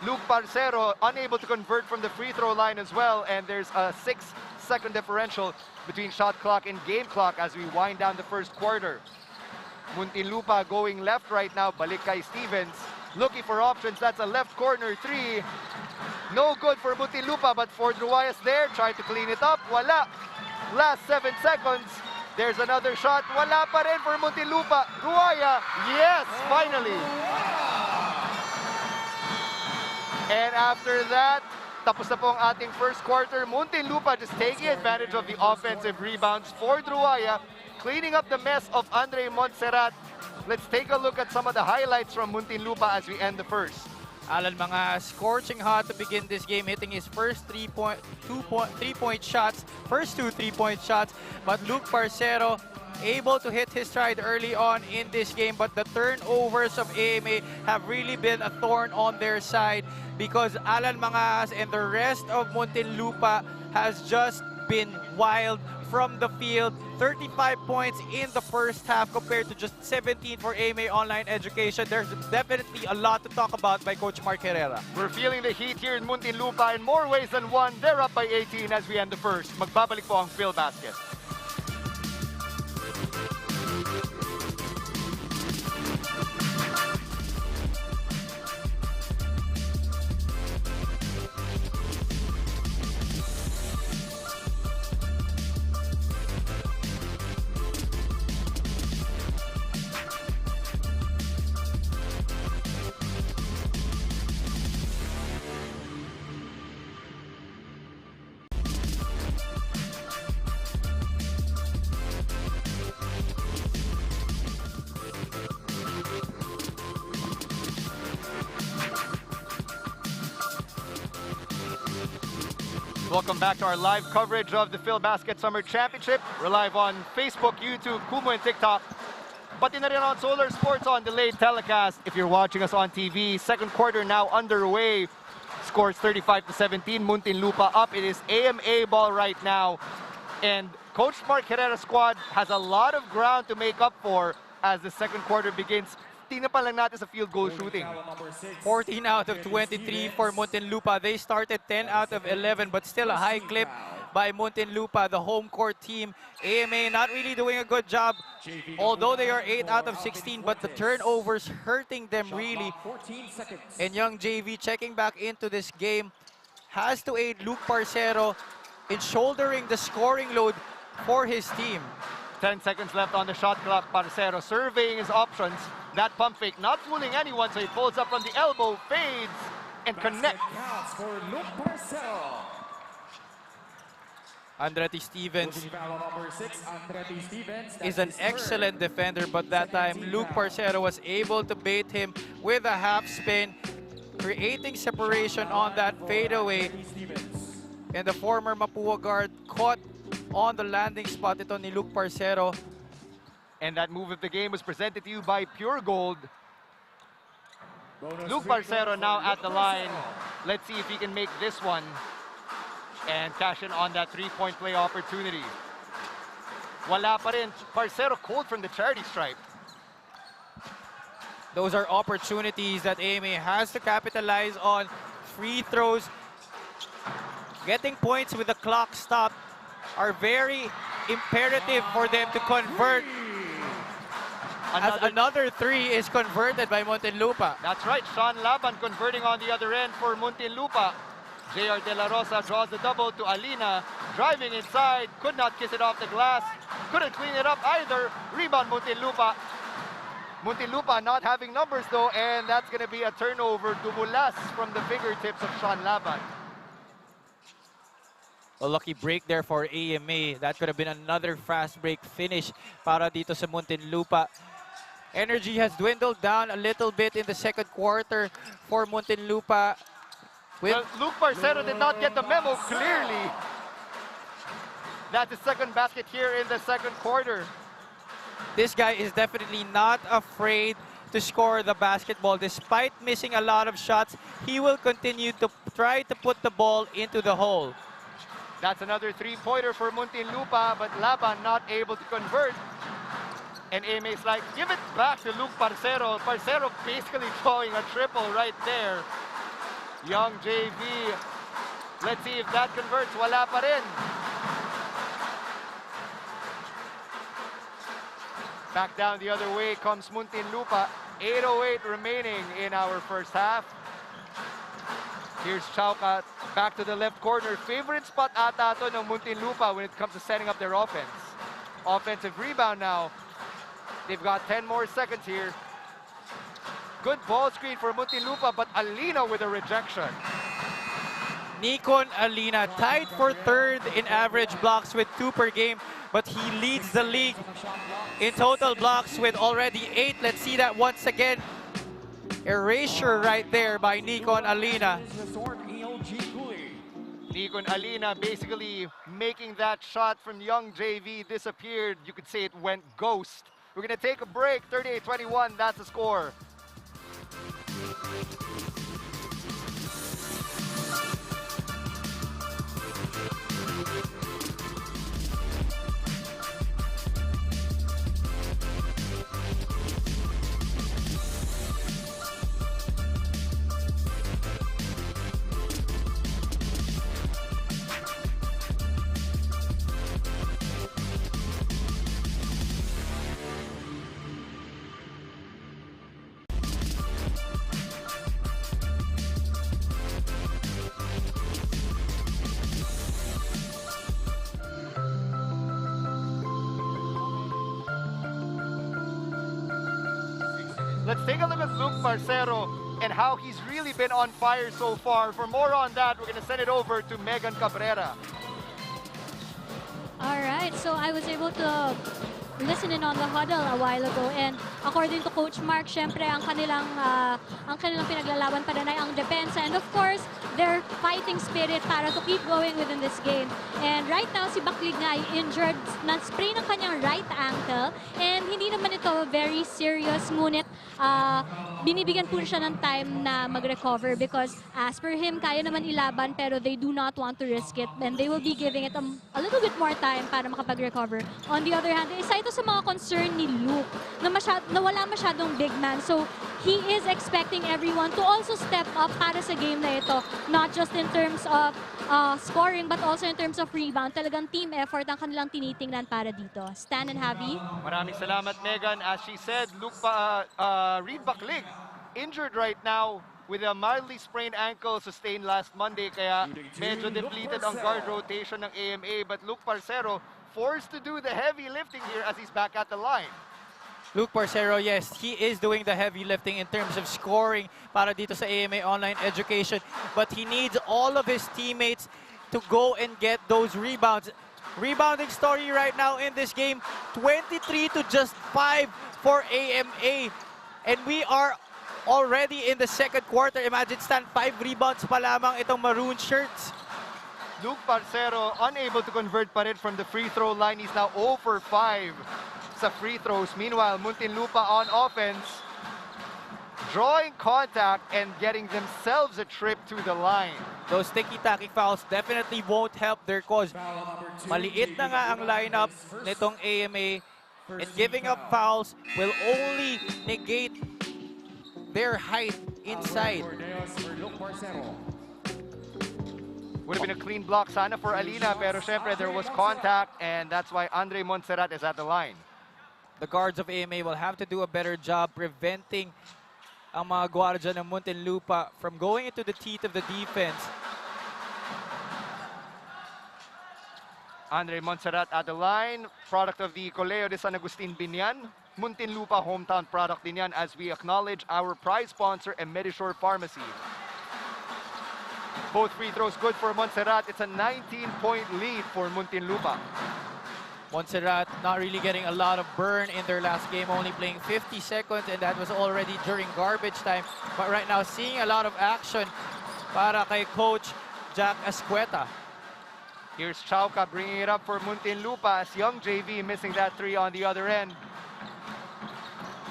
Luke Parcero unable to convert from the free throw line as well, and there's a 6-second differential between shot clock and game clock as we wind down the first quarter. Muntinlupa going left right now, balik kay Stevens, looking for options. That's a left corner three. No good for Muntinlupa, but Ordruaya's there, trying to clean it up. Wala. Last 7 seconds. There's another shot. Wala pa rin for Muntinlupa. Ruaya, yes, finally. And after that, tapos na po ang ating first quarter. Muntinlupa just taking advantage of the offensive rebounds for Ruaya, cleaning up the mess of Andre Montserrat. Let's take a look at some of the highlights from Muntinlupa as we end the first. Allan Mangahas scorching hot to begin this game, hitting his first three-point shots, first two three-point shots. But Luke Parcero able to hit his stride early on in this game. But the turnovers of AMA have really been a thorn on their side because Allan Mangahas and the rest of Muntinlupa has just been wild from the field. 35 points in the first half compared to just 17 for AMA Online Education. There's definitely a lot to talk about by Coach Mark Herrera. We're feeling the heat here in Muntinlupa in more ways than one. They're up by 18 as we end the first. Magbabalik po ang Filbasket. Welcome back to our live coverage of the Filbasket Summer Championship. We're live on Facebook, YouTube, Kumu, and TikTok. Pati na rin on Solar Sports on delayed telecast. If you're watching us on TV, second quarter now underway. Scores 35-17, Muntinlupa up. It is AMA ball right now. And Coach Mark Herrera's squad has a lot of ground to make up for as the second quarter begins. Tingnan pa lang natin sa field goal shooting. 14 out of 23 for Muntinlupa. They started 10 out of 11, but still a high clip by Muntinlupa, the home court team. AMA not really doing a good job, although they are 8 out of 16, but the turnovers hurting them really. And young JV checking back into this game has to aid Luke Parcero in shouldering the scoring load for his team. 10 seconds left on the shot clock. Parcero surveying his options. That pump fake not fooling anyone, so he pulls up from the elbow, fades, and connects. Andretti Stevens is an excellent defender, but that time Luke Parcero was able to bait him with a half spin, creating separation on that fadeaway. And the former Mapua guard caught on the landing spot ito ni Luke Parcero. And that move of the game was presented to you by Pure Gold. Luke Parcero now at the line. Let's see if he can make this one and cash in on that three-point play opportunity. Wala pa rin. Parcero cold from the charity stripe. Those are opportunities that AMA has to capitalize on. Free throws, getting points with the clock stopped are very imperative for them to convert. As another three is converted by Muntinlupa. That's right, Sean Laban converting on the other end for Muntinlupa. JR De La Rosa draws the double to Alina, driving inside, could not kiss it off the glass, couldn't clean it up either. Rebound Muntinlupa. Muntinlupa not having numbers though, and that's going to be a turnover. Dumulas from the fingertips of Sean Laban. A lucky break there for AMA. That could have been another fast break finish para dito sa Muntinlupa. Energy has dwindled down a little bit in the second quarter for Muntinlupa. Well, Luke Parcero did not get the memo clearly. That's his second basket here in the second quarter. This guy is definitely not afraid to score the basketball. Despite missing a lot of shots, he will continue to try to put the ball into the hole. That's another three-pointer for Muntinlupa, but Laban not able to convert. And AMA's like, give it back to Luke Parcero. Parcero basically drawing a triple right there. Young JV. Let's see if that converts. Wala pa rin. Back down the other way comes Muntinlupa. 8:08 remaining in our first half. Here's Chauka back to the left corner. Favorite spot ata to ng Muntinlupa when it comes to setting up their offense. Offensive rebound now. They've got 10 more seconds here. Good ball screen for Muntinlupa, but Alina with a rejection. Nikon Alina tied for third in average blocks with 2 per game, but he leads the league in total blocks with already 8. Let's see that once again. Erasure right there by Nikon Alina. EOG Cooly. Nikon Alina basically making that shot from young JV disappeared. You could say it went ghost. We're going to take a break. 38-21, that's the score. Let's take a look at Luke Parcero and how he's really been on fire so far. For more on that, we're going to send it over to Megan Cabrera. Alright, so I was able to listen in on the huddle a while ago, and according to Coach Mark, syempre ang kanilang pinaglalaban pa rin ay ang depensa, and of course their fighting spirit para to keep going within this game. And right now si Baklig nga ay injured, na-sprain ang kanyang right ankle, and hindi naman ito very serious, ngunit binibigyan po siya ng time na mag-recover because as per him, kaya naman ilaban pero they do not want to risk it, and they will be giving it a little bit more time para makapag-recover. On the other hand, isa ito sa mga concern ni Luke na wala masyadong big man, so he is expecting everyone to also step up para sa game na ito, not just in terms of scoring but also in terms of rebound. Talagang team effort ang kanilang tinitingnan para dito. Stan and Javi. Maraming salamat, Megan. As she said, Reed Baklig injured right now with a mildly sprained ankle sustained last Monday, kaya medyo depleted ang guard rotation ng AMA. But Luke Parcero forced to do the heavy lifting here as he's back at the line. Luke Parcero, yes, he is doing the heavy lifting in terms of scoring para dito sa AMA Online Education. But he needs all of his teammates to go and get those rebounds. Rebounding story right now in this game, 23 to just 5 for AMA. And we are already in the second quarter. Imagine, Stan, 5 rebounds pa lamang itong maroon shirts. Luke Parcero unable to convert pa rin from the free throw line. He's now 0 for 5 sa free throws. Meanwhile, Muntinlupa on offense, drawing contact and getting themselves a trip to the line. Those ticky-tacky fouls definitely won't help their cause. Maliit na nga ang lineup nitong AMA, and giving up fouls will only negate their height inside. Would have been a clean block sana for Alina, pero syempre there was contact, and that's why Andre Montserrat is at the line. The guards of AMA will have to do a better job preventing ang mga gwardiya ng Muntinlupa from going into the teeth of the defense. Andre Montserrat at the line, product of the Colegio de San Agustin Binyan. Muntinlupa hometown product din yan, as we acknowledge our prize sponsor and Medisure Pharmacy. Both free throws good for Montserrat. It's a 19-point lead for Muntinlupa. Montserrat not really getting a lot of burn in their last game, only playing 50 seconds, and that was already during garbage time. But right now, seeing a lot of action para kay Coach Jack Escueta. Here's Chauca bringing it up for Muntinlupa as young JV missing that 3 on the other end.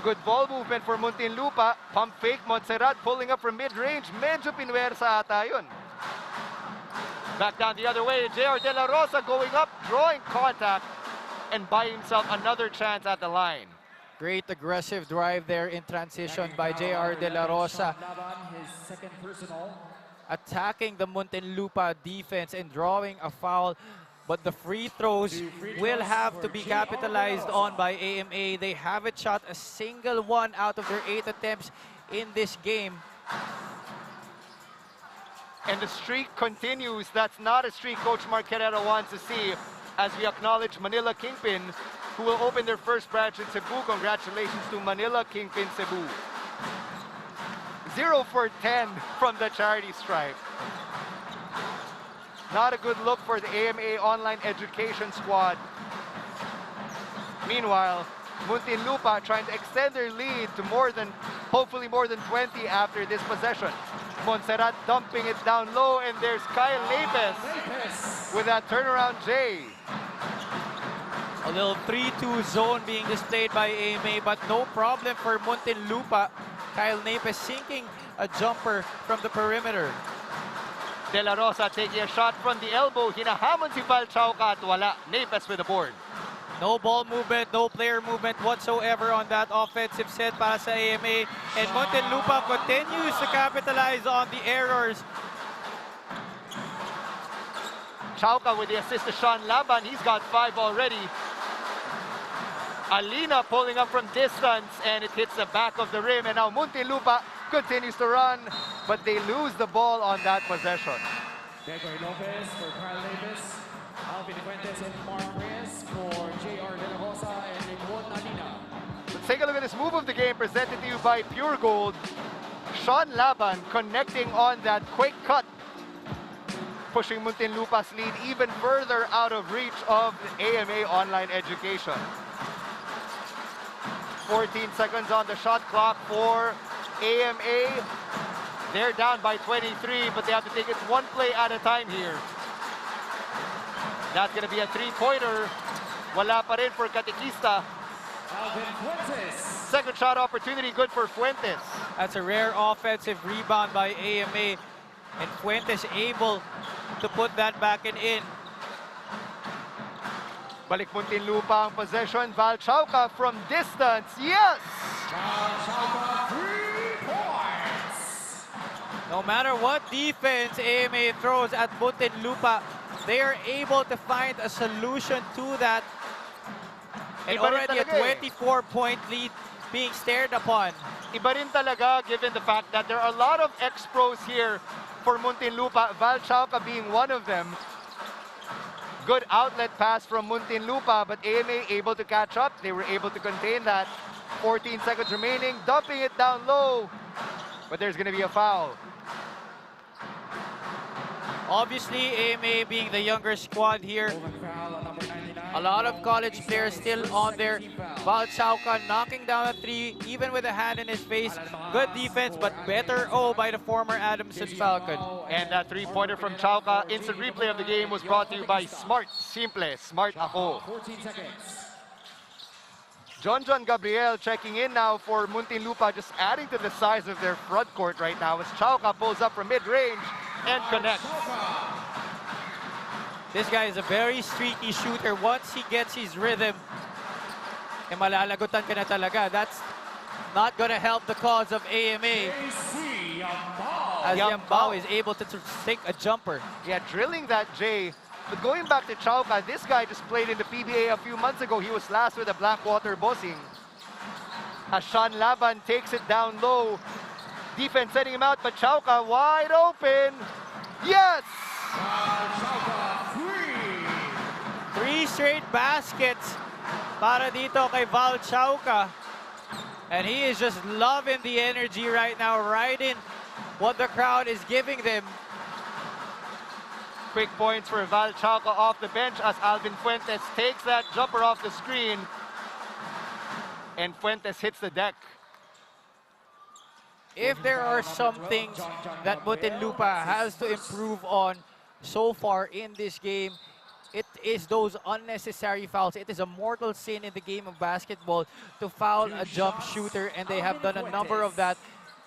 Good ball movement for Muntinlupa. Pump fake, Montserrat pulling up from mid-range. Medyo pinwersa ata yun. Back down the other way, JR De La Rosa going up, drawing contact, and buy himself another chance at the line. Great aggressive drive there in transition by JR De La Rosa. Attacking the Muntinlupa defense and drawing a foul. But the free throws will have to be capitalized on by AMA. They haven't shot a single one out of their 8 attempts in this game. And the streak continues. That's not a streak Coach Mark Herrera wants to see, as we acknowledge Manila Kingpin, who will open their first branch in Cebu. Congratulations to Manila Kingpin Cebu. 0 for 10 from the charity stripe. Not a good look for the AMA Online Education squad. Meanwhile, Muntinlupa trying to extend their lead to hopefully more than 20 after this possession. Montserrat dumping it down low, and there's Kyle Lapes with that turnaround J. A little 3-2 zone being displayed by AMA, but no problem for Muntinlupa. Kyle Napes sinking a jumper from the perimeter. De La Rosa taking a shot from the elbow. Hinahamon si Val Chauca at wala. Napes with the board. No ball movement, no player movement whatsoever on that offensive set para sa AMA. And Muntinlupa continues to capitalize on the errors. Chauca with the assist to Sean Laban. He's got 5 already. Alina pulling up from distance, and it hits the back of the rim. And now Muntinlupa continues to run, but they lose the ball on that possession. Gregory Lopez for Kyle Davis, Alvin Fuentes and Mark Reyes for JR De La Rosa and Nicole Alina. Let's take a look at this move of the game presented to you by Pure Gold. Sean Laban connecting on that quick cut, pushing Muntinlupa's lead even further out of reach of AMA online education. 14 seconds on the shot clock for AMA. They're down by 23, but they have to take it one play at a time here. That's going to be a three-pointer. Wala pa rin for Catequista. Second shot opportunity, good for Fuentes. That's a rare offensive rebound by AMA. And Fuentes able to put that back and in. Balik Muntinlupa ang possession. Val Chauca from distance. Yes! Val Chauca, 3 points! No matter what defense AMA throws at Muntinlupa, they are able to find a solution to that. And already a 24-point lead being stared upon. Iba rin talaga given the fact that there are a lot of ex-pros here for Muntinlupa, Val Chauca being one of them. Good outlet pass from Muntinlupa, but AMA able to catch up. They were able to contain that. 14 seconds remaining, dumping it down low. But there's going to be a foul. Obviously, AMA being the younger squad here. A lot of college players still on there. Val Chauca knocking down a three, even with a hand in his face. Good defense, but better by the former Adamson Falcon. And that three-pointer from Chauca, instant replay of the game was brought to you by Smart. Simple, Smart ako. 14 seconds. John Gabriel checking in now for Muntinlupa, just adding to the size of their front court right now as Chauca pulls up from mid-range and connects. This guy is a very streaky shooter. Once he gets his rhythm, malalagutan ka na talaga. That's not gonna help the cause of AMA. As Yambao is able to take a jumper. Yeah, drilling that J. But going back to Chauca, this guy just played in the PBA a few months ago. He was last with the Blackwater Bossing. As Sean Laban takes it down low. Defense setting him out, but Chauca wide open. Yes! Three straight baskets para dito kay Val Chauca. And he is just loving the energy right now, riding what the crowd is giving them. Quick points for Val Chauca off the bench as Alvin Fuentes takes that jumper off the screen. And Fuentes hits the deck. If there are some things that Muntinlupa has to improve on so far in this game, it is those unnecessary fouls. It is a mortal sin in the game of basketball to foul a jump shooter, and they have done a number of that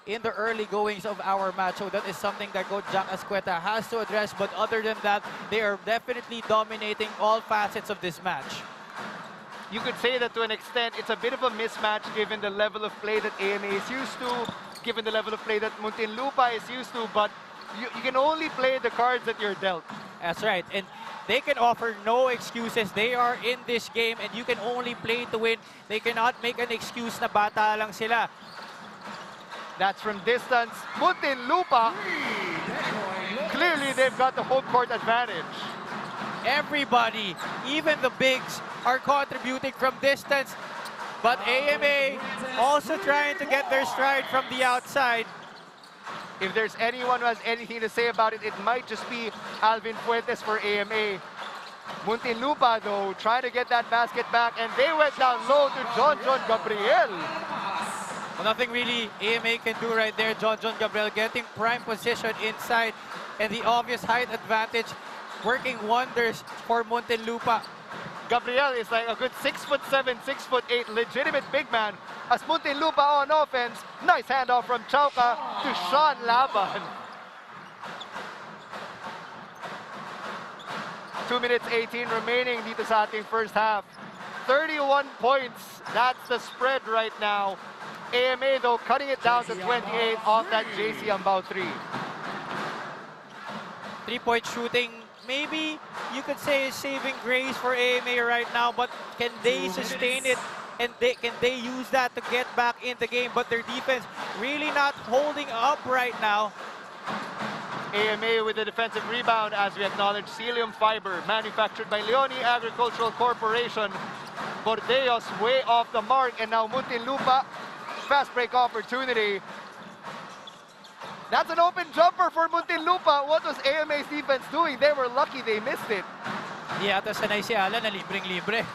in the early goings of our match. So that is something that Coach Jack Ascueta has to address. But other than that, they are definitely dominating all facets of this match. You could say that to an extent, it's a bit of a mismatch given the level of play that AMA is used to, given the level of play that Muntinlupa is used to, but you can only play the cards that you're dealt. That's right. And they can offer no excuses. They are in this game and you can only play to win. They cannot make an excuse na bata lang sila. That's from distance. Muntinlupa, clearly they've got the home court advantage. Everybody, even the bigs, are contributing from distance. But AMA also trying to get their stride from the outside. If there's anyone who has anything to say about it, it might just be Alvin Fuentes for AMA. Muntinlupa, though, trying to get that basket back, and they went down low to John Gabriel. Well, nothing really AMA can do right there. John Gabriel getting prime position inside, and the obvious height advantage working wonders for Muntinlupa. Gabriel is like a good 6'7", 6'8", legitimate big man. As Muntinlupa on offense, nice handoff from Chauca to Sean Laban. 2 minutes 18 remaining dito sa ating first half. 31 points, that's the spread right now. AMA though cutting it down to 28 off that JC Ambao 3. 3-point shooting, maybe you could say is saving grace for AMA right now, but can they sustain it? And can they use that to get back in the game? But their defense really not holding up right now. AMA with the defensive rebound as we acknowledge Cilium Fiber, manufactured by Leone Agricultural Corporation. Bordeos way off the mark, and now Muntinlupa, fast break opportunity. That's an open jumper for Muntinlupa. What was AMA's defense doing? They were lucky they missed it. Di ata sanay si Allan na libreng-libre.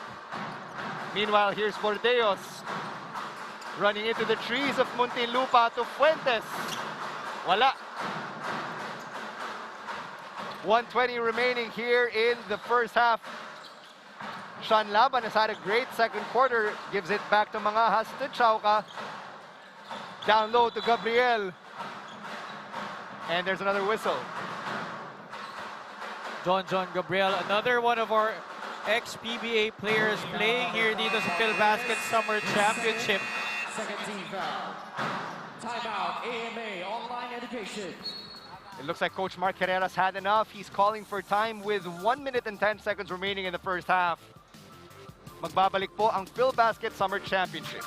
Meanwhile, here's Bordeos running into the trees of Muntinlupa to Fuentes. Wala. 1:20 remaining here in the first half. Sean Laban has had a great second quarter. Gives it back to Mangahas to Chauca. Down low to Gabriel. And there's another whistle. John Gabriel, another one of our ex-PBA players playing here dito sa Filbasket Summer Championship. Second team foul. Timeout, AMA Online Education. It looks like Coach Mark Herrera's had enough. He's calling for time with 1 minute and 10 seconds remaining in the first half. Magbabalik po ang Filbasket Summer Championship.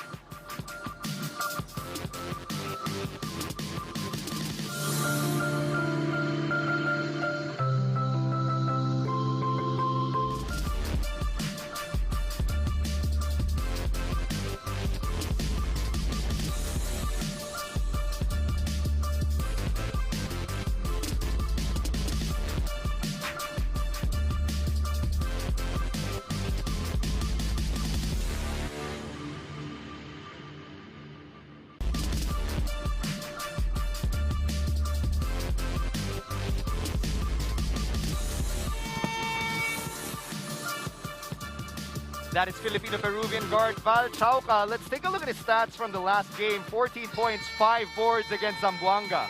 That is Filipino-Peruvian guard Val Chauca. Let's take a look at his stats from the last game. 14 points, 5 boards against Zamboanga.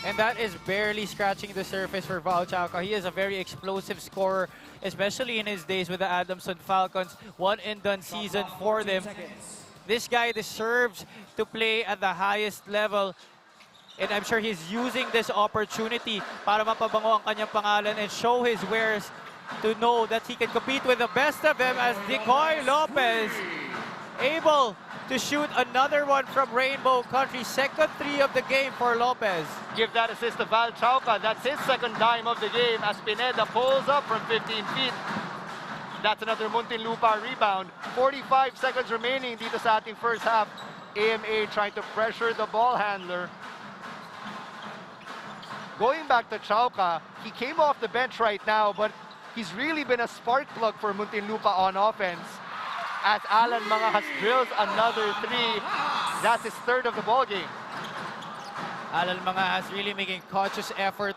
And that is barely scratching the surface for Val Chauca. He is a very explosive scorer, especially in his days with the Adamson Falcons. One-and-done season for them. This guy deserves to play at the highest level. And I'm sure he's using this opportunity para mapabango ang kanyang pangalan and show his wares to know that he can compete with the best of them, as Decoy Lopez able to shoot another one from Rainbow Country. Second three of the game for Lopez. Give that assist to Val Chauca. That's his second dime of the game as Pineda pulls up from 15 feet. That's another Muntinlupa rebound. 45 seconds remaining dito sa ating first half. AMA trying to pressure the ball handler. Going back to Chauca, he came off the bench right now, but he's really been a spark plug for Muntinlupa on offense. As Allan Mangahas drills another three. That's his third of the ball game. Allan Mangahas really making conscious effort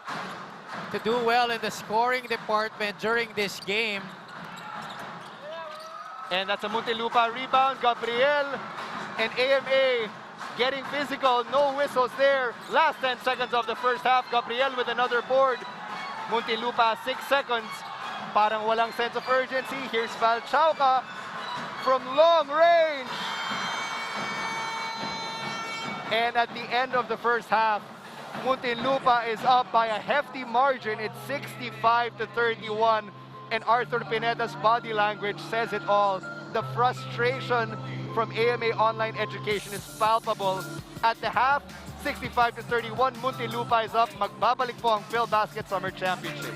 to do well in the scoring department during this game. And that's a Muntinlupa rebound. Gabriel and AMA getting physical. No whistles there. Last 10 seconds of the first half. Gabriel with another board. Muntinlupa 6 seconds. Parang walang sense of urgency. Here's Val Chauca from long range. And at the end of the first half, Muntinlupa is up by a hefty margin. It's 65-31. And Arthur Pineda's body language says it all. The frustration from AMA Online Education is palpable. At the half, 65-31, Muntinlupa is up. Magbabalik po ang Filbasket Summer Championship.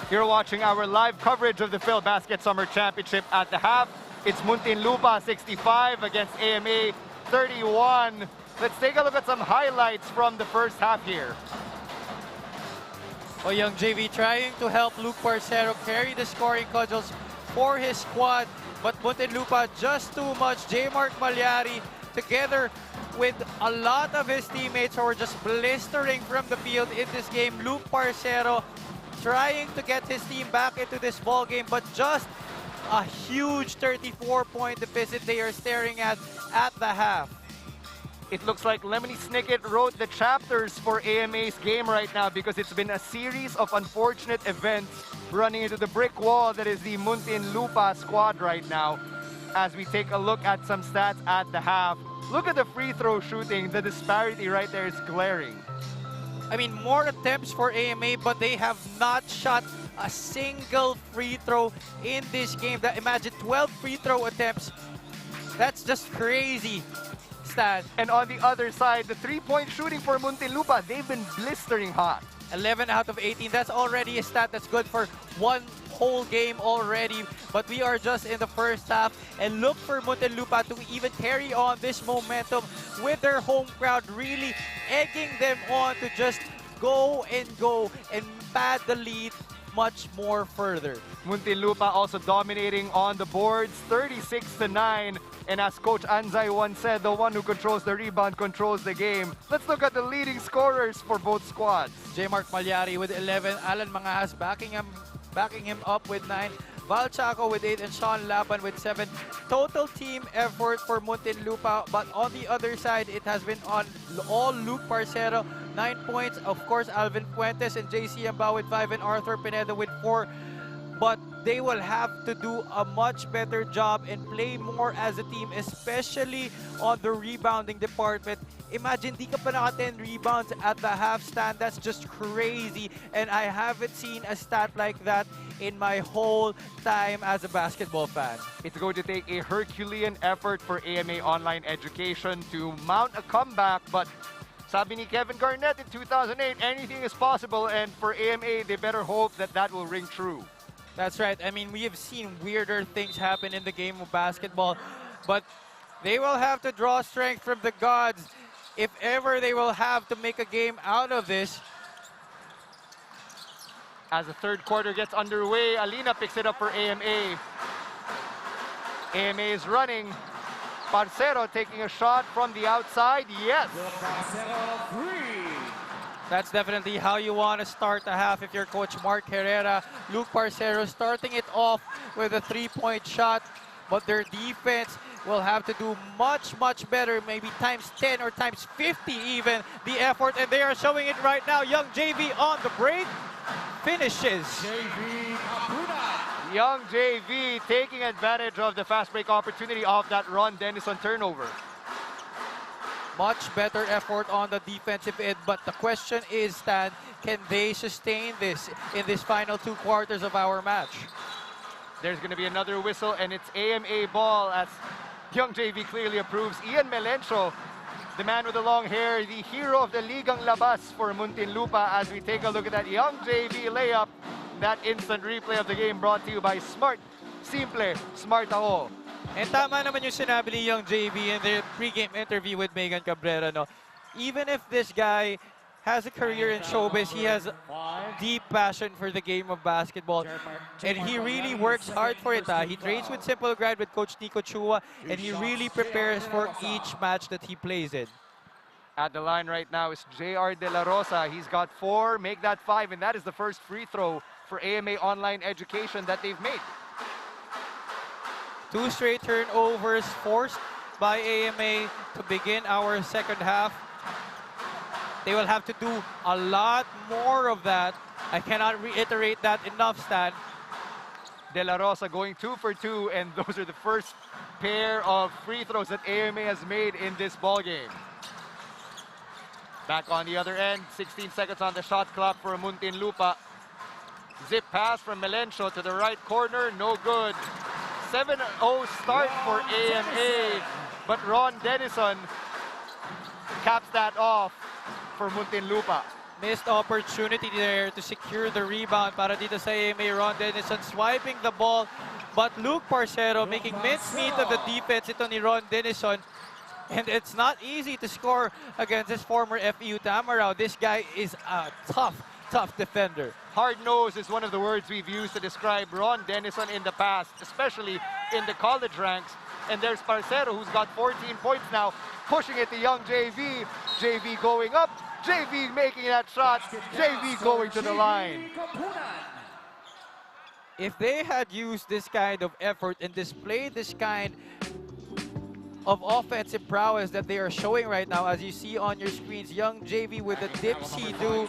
You're watching our live coverage of the Filbasket Summer Championship at the half. It's Muntinlupa 65 against AMA 31. Let's take a look at some highlights from the first half here. Oh, young JV trying to help Luke Parcero carry the scoring cudgels for his squad, but Muntinlupa just too much. J. Mark Malyari together with a lot of his teammates who were just blistering from the field in this game. Luke Parcero trying to get his team back into this ball game, but just a huge 34-point deficit they are staring at the half. It looks like Lemony Snicket wrote the chapters for AMA's game right now because it's been a series of unfortunate events running into the brick wall that is the Muntinlupa squad right now. As we take a look at some stats at the half, look at the free throw shooting. The disparity right there is glaring. I mean, more attempts for AMA, but they have not shot a single free throw in this game. Imagine 12 free throw attempts. That's just crazy, Stan. And on the other side, the three-point shooting for Muntinlupa, they've been blistering hot. 11 out of 18. That's already a stat that's good for one whole game already. But we are just in the first half. And look for Muntinlupa to even carry on this momentum with their home crowd, really egging them on to just go and pad the lead much more further. Muntinlupa also dominating on the boards, 36-9. And as Coach Anzay once said, the one who controls the rebound controls the game. Let's look at the leading scorers for both squads. J. Mark Malyari with 11, Allan Mangahas backing him up with 9, Val Chaco with 8, and Sean Laban with 7. Total team effort for Muntinlupa, but on the other side, it has been on all Luke Parcero, 9 points. Of course, Alvin Fuentes and JC Ambao with 5, and Arthur Pineda with 4. But they will have to do a much better job and play more as a team, especially on the rebounding department. Imagine, di ka pa naka 10 rebounds at the half stand. That's just crazy. And I haven't seen a stat like that in my whole time as a basketball fan. It's going to take a Herculean effort for AMA Online Education to mount a comeback, but sabi ni Kevin Garnett in 2008, anything is possible, and for AMA, they better hope that that will ring true. That's right. I mean, we have seen weirder things happen in the game of basketball, but they will have to draw strength from the gods if ever they will have to make a game out of this. As the third quarter gets underway, Alina picks it up for AMA. AMA is running. Parcero taking a shot from the outside. Yes! That's definitely how you want to start the half if you're Coach Mark Herrera. Luke Parcero starting it off with a three-point shot, but their defense will have to do much better, maybe times 10 or times 50 even, the effort, and they are showing it right now. Young JV on the break, finishes. Young JV taking advantage of the fast break opportunity off that Ron Dennison turnover. Much better effort on the defensive end, but the question is, Stan, can they sustain this in this final 2 quarters of our match? There's going to be another whistle, and it's AMA ball as Young JV clearly approves. Ian Melencio, the man with the long hair, the hero of the Ligang Labas for Muntinlupa, as we take a look at that Young JV layup. That instant replay of the game brought to you by Smart. Simple, smart ako. And tama naman yung sinabi ni Young JV in their pre-game interview with Megan Cabrera, no? Even if this guy has a career in showbiz, he has deep passion for the game of basketball. And he really works hard for it. He trains with Simple Grad with Coach Nico Chua, and he really prepares for each match that he plays in. At the line right now is JR De La Rosa. He's got 4, make that 5, and that is the first free throw for AMA Online Education that they've made. 2 straight turnovers forced by AMA to begin our second half. They will have to do a lot more of that. I cannot reiterate that enough, Stan. De La Rosa going 2 for 2, and those are the first pair of free throws that AMA has made in this ball game. Back on the other end, 16 seconds on the shot clock for Muntinlupa. Zip pass from Melencio to the right corner, no good. 7-0 start for AMA, but Ron Dennison caps that off for Muntinlupa. Missed opportunity there to secure the rebound para dito sa AMA. Ron Denison swiping the ball, but Luke Parcero making mincemeat of the defense. Ito ni Ron Denison. And it's not easy to score against his former FEU Tamaraw. This guy is a tough defender. Hard-nosed is one of the words we've used to describe Ron Denison in the past, especially in the college ranks. And there's Parcero, who's got 14 points now, pushing it to young JV. JV going up, JV making that shot, JV going to the line. If they had used this kind of effort and displayed this kind of offensive prowess that they are showing right now, as you see on your screens, young JV with the dipsy-do,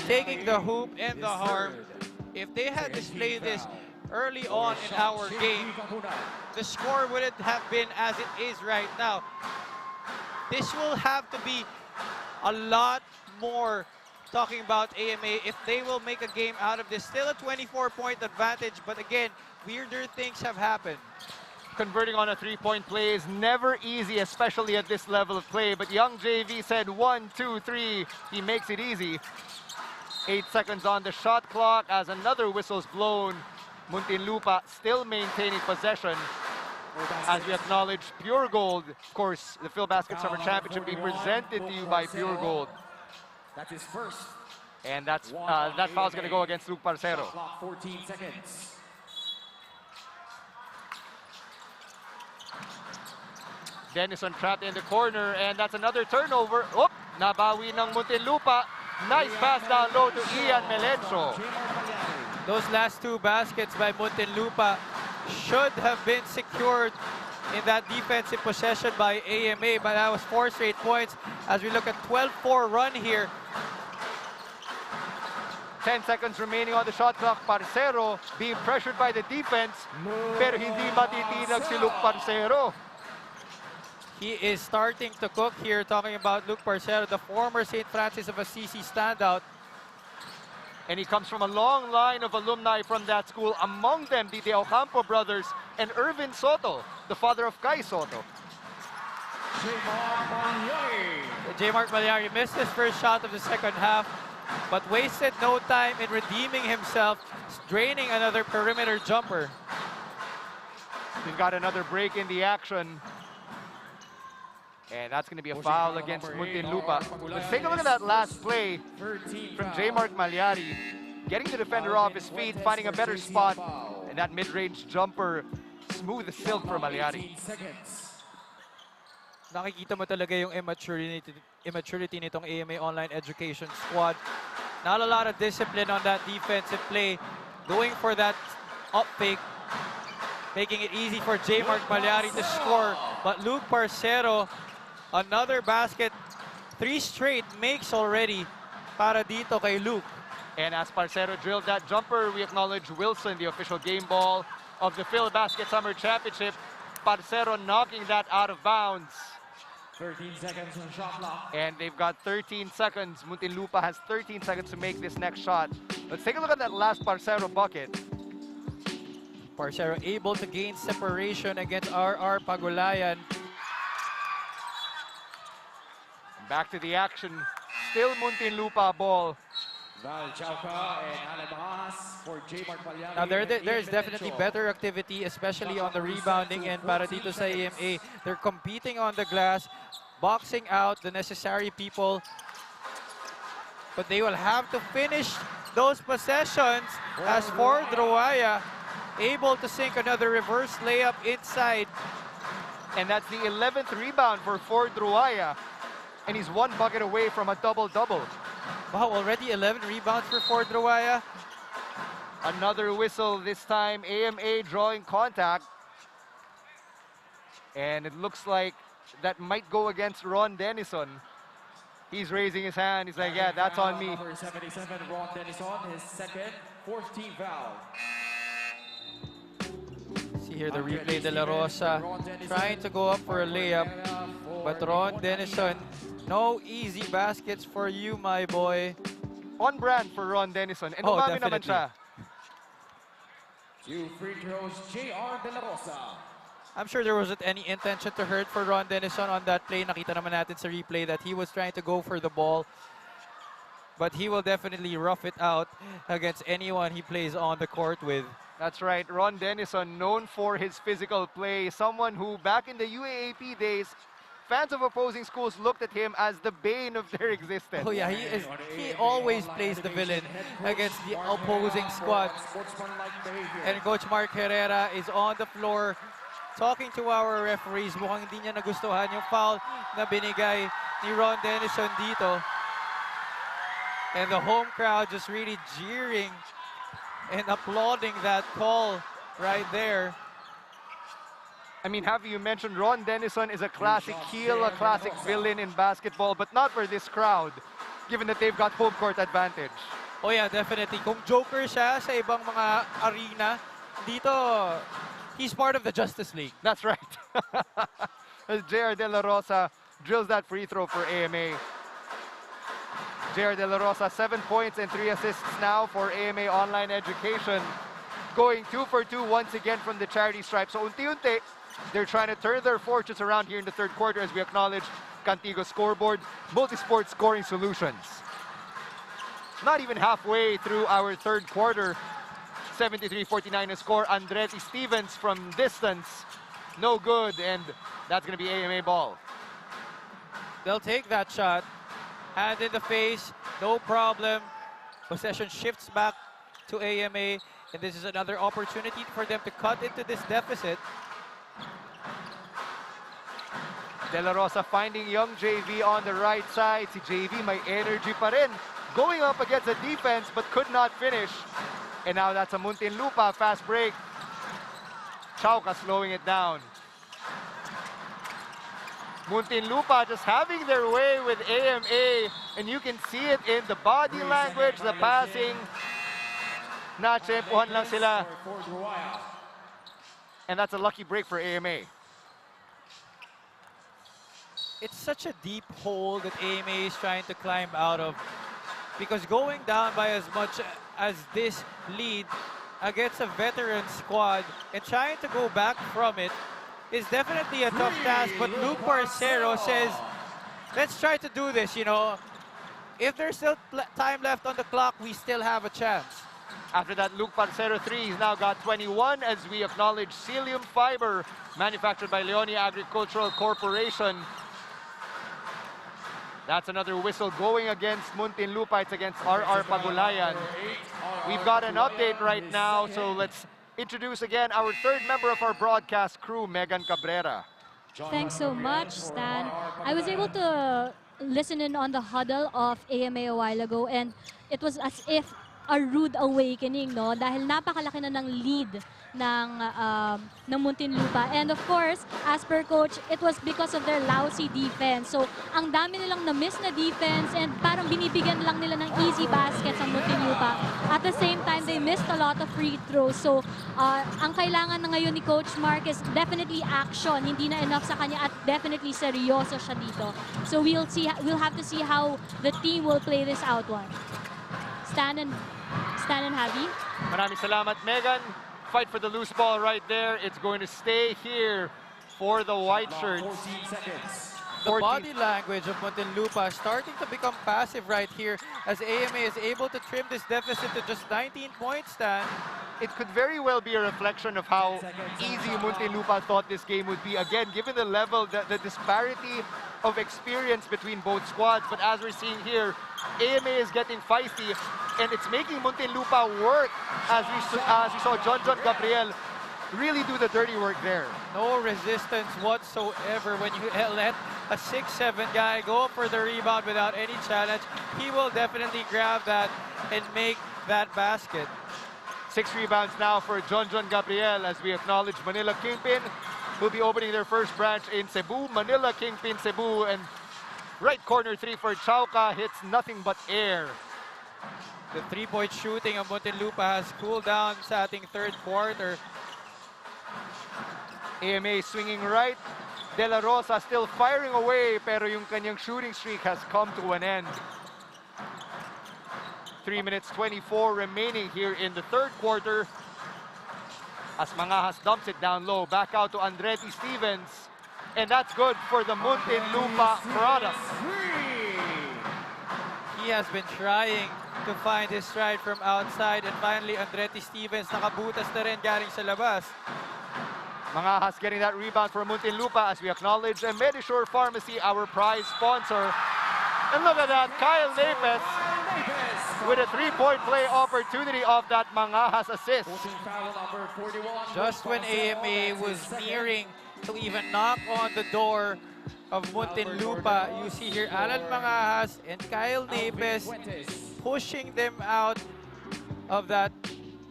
taking the hoop and the harm. If they had displayed this early on in our game, the score wouldn't have been as it is right now. This will have to be a lot more talking about AMA if they will make a game out of this. Still a 24-point advantage, but again, weirder things have happened. Converting on a three-point play is never easy, especially at this level of play. But young JV said 1, 2, 3. He makes it easy. 8 seconds on the shot clock as another whistle's blown. Muntinlupa still maintaining possession. As we acknowledge Pure Gold, of course, the Filbasket Summer Championship being presented to you by Pure Gold. That's his first. And that foul's going to go against Luke Parcero. 14 seconds. Denison trapped in the corner, and that's another turnover. Oh, nabawi ng Muntinlupa. Nice pass down low to Ian Melencio. Those last two baskets by Muntinlupa should have been secured in that defensive possession by AMA, but that was 4 straight points as we look at 12-4 run here. 10 seconds remaining on the shot clock. Parcero being pressured by the defense, pero hindi matitinag si Luke Parcero. He is starting to cook here, talking about Luke Parcero, the former St. Francis of Assisi standout. And he comes from a long line of alumni from that school, among them the De Ocampo brothers and Irvin Soto, the father of Kai Soto. J-Mark Malyari missed his first shot of the second half, but wasted no time in redeeming himself, draining another perimeter jumper. We've got another break in the action. And that's going to be a foul against Muntinlupa. Let's take a look at that last play from J-Mark Malyari. Getting the defender off his feet, finding a better spot. And that mid-range jumper, smooth as silk for Malyari. Nakikita mo talaga yung immaturity nitong AMA Online Education squad. Not a lot of discipline on that defensive play. Going for that up fake, making it easy for J-Mark Malyari to score. But Luke Parcero, another basket, 3 straight makes already para dito kay Luke. And as Parcero drilled that jumper, we acknowledge Wilson, the official game ball of the Filbasket Summer Championship. Parcero knocking that out of bounds. 13 seconds on shot clock. And they've got 13 seconds. Muntinlupa has 13 seconds to make this next shot. Let's take a look at that last Parcero bucket. Parcero able to gain separation against RR Pagulayan. Back to the action. Still Muntinlupa ball. Val Chauca and Allan Mangahas for J-Mark Malyari. Now there's definitely better activity, especially on the rebounding end para dito sa AMA. They're competing on the glass, boxing out the necessary people. But they will have to finish those possessions as Ford Roaya able to sink another reverse layup inside. And that's the 11th rebound for Ford Roaya. And he's 1 bucket away from a double-double. Wow, already 11 rebounds for Ford Roaya. Another whistle, this time AMA drawing contact. And it looks like that might go against Ron Denison. He's raising his hand. He's like, yeah, that's on me. Number 77, Ron Denison, his second, 4th team foul. See here the replay, De La Rosa trying to go up for a layup. But Ron Denison, no easy baskets for you, my boy. On brand for Ron Denison. And umami naman siya. 2 free throws, JR De La Rosa. I'm sure there wasn't any intention to hurt for Ron Denison on that play. Nakita naman natin sa replay that he was trying to go for the ball. but he will definitely rough it out against anyone he plays on the court with. That's right. Ron Denison, known for his physical play, someone who back in the UAAP days, fans of opposing schools looked at him as the bane of their existence. Oh yeah, he always plays the villain against the opposing squad. And Coach Mark Herrera is on the floor talking to our referees. Mukhang hindi niya nagustuhan yung foul na binigay ni Ron Denison dito. And the home crowd just really jeering and applauding that call right there. I mean, Javi, you mentioned Ron Denison is a classic heel, a classic villain in basketball, but not for this crowd, given that they've got home court advantage. Oh yeah, definitely. Kung joker siya sa ibang mga arena, dito, he's part of the Justice League. That's right. As JR De La Rosa drills that free throw for AMA. JR De La Rosa, 7 points and 3 assists now for AMA Online Education. Going 2 for 2 once again from the charity stripe. So unti-unti, they're trying to turn their fortunes around here in the third quarter as we acknowledge Cantigo Scoreboard, multi-sport scoring solutions. Not even halfway through our third quarter, 73-49 to score. Andretti Stevens from distance, no good, and that's going to be AMA ball. They'll take that shot. Hand in the face, no problem. Possession shifts back to AMA, and this is another opportunity for them to cut into this deficit. De La Rosa finding young JV on the right side. Si JV may energy pa rin. Going up against the defense but could not finish. And now that's a Muntinlupa fast break. Chauca slowing it down. Muntinlupa just having their way with AMA, and you can see it in the body language, the passing. Natsempuhan lang sila. And that's a lucky break for AMA. It's such a deep hole that AMA is trying to climb out of, because going down by as much as this lead against a veteran squad and trying to go back from it is definitely a tough task. But Luke Parcero says, let's try to do this, you know. If there's still time left on the clock, we still have a chance. After that Luke Parcero 3, he's now got 21 as we acknowledge Psyllium Fiber, manufactured by Leonia Agricultural Corporation. That's another whistle going against Muntinlupa. It's against RR Pagulayan. We've got an update right now, so let's introduce again our third member of our broadcast crew, Megan Cabrera. Thanks so much, Stan. I was able to listen in on the huddle of AMA a while ago, and it was as if a rude awakening, no? Dahil napakalaki na ng lead ng Muntinlupa. And of course, as per coach, it was because of their lousy defense. So, ang dami nilang na-miss na defense and parang binibigyan lang nila ng easy baskets ang Muntinlupa. At the same time, they missed a lot of free throws. So, ang kailangan na ngayon ni Coach Mark is definitely action. Hindi na enough sa kanya at definitely seryoso siya dito. So, we'll have to see how the team will play this out one. Stan and Javi. Maraming salamat, Megan. Fight for the loose ball right there. It's going to stay here for the white shirts. The body language of Muntinlupa is starting to become passive right here as AMA is able to trim this deficit to just 19 points, Stan. It could very well be a reflection of how easy Muntinlupa thought this game would be. Again, given the level, the disparity of experience between both squads. But as we're seeing here, AMA is getting feisty, and it's making Muntinlupa work as we saw John Gabriel really do the dirty work there. No resistance whatsoever when you let a 6'7" guy go for the rebound without any challenge. He will definitely grab that and make that basket. 6 rebounds now for John Gabriel as we acknowledge Manila Kingpin, who'll be opening their first branch in Cebu. Manila Kingpin Cebu, and right corner 3 for Chauca hits nothing but air. The three-point shooting of Muntinlupa has cooled down sa ating third quarter. AMA swinging right. De La Rosa still firing away, pero yung kanyang shooting streak has come to an end. 3 minutes 24 remaining here in the third quarter. As Mangahas dumps it down low, back out to Andretti Stevens. And that's good for the Muntinlupa product. He has been trying to find his stride from outside, and finally Andretti Stevens nakabutas na rin galing sa labas. Mangahas getting that rebound for Muntinlupa as we acknowledge and Medisure Pharmacy, our prize sponsor. And look at that, Kyle Napes with a three-point play opportunity off that Mangahas assist. Just when AMA was nearing to even knock on the door of Muntinlupa, you see here Allan Mangahas and Kyle Napes pushing them out of that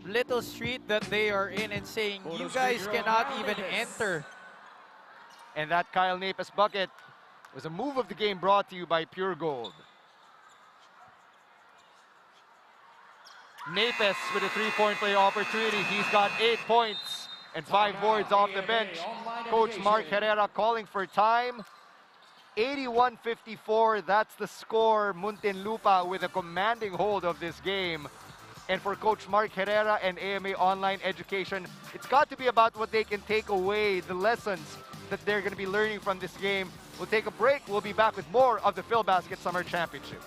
little street that they are in and saying, you guys cannot even enter. And that Kyle Napes bucket was a move of the game brought to you by Pure Gold. Napes with a three-point play opportunity. He's got 8 points and 5 boards off the bench. Coach Mark Herrera calling for time. 81-54, that's the score. Muntinlupa with a commanding hold of this game. And for Coach Mark Herrera and AMA Online Education, it's got to be about what they can take away, the lessons that they're going to be learning from this game. We'll take a break. We'll be back with more of the Filbasket Summer Championship.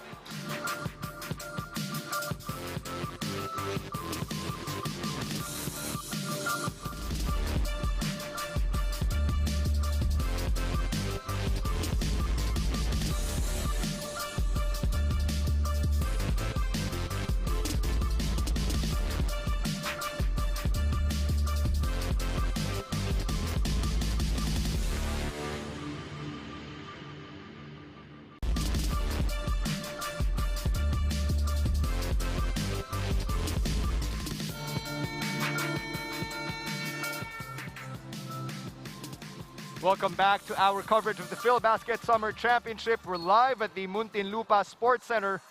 Welcome back to our coverage of the Filbasket Summer Championship. We're live at the Muntinlupa Sports Center.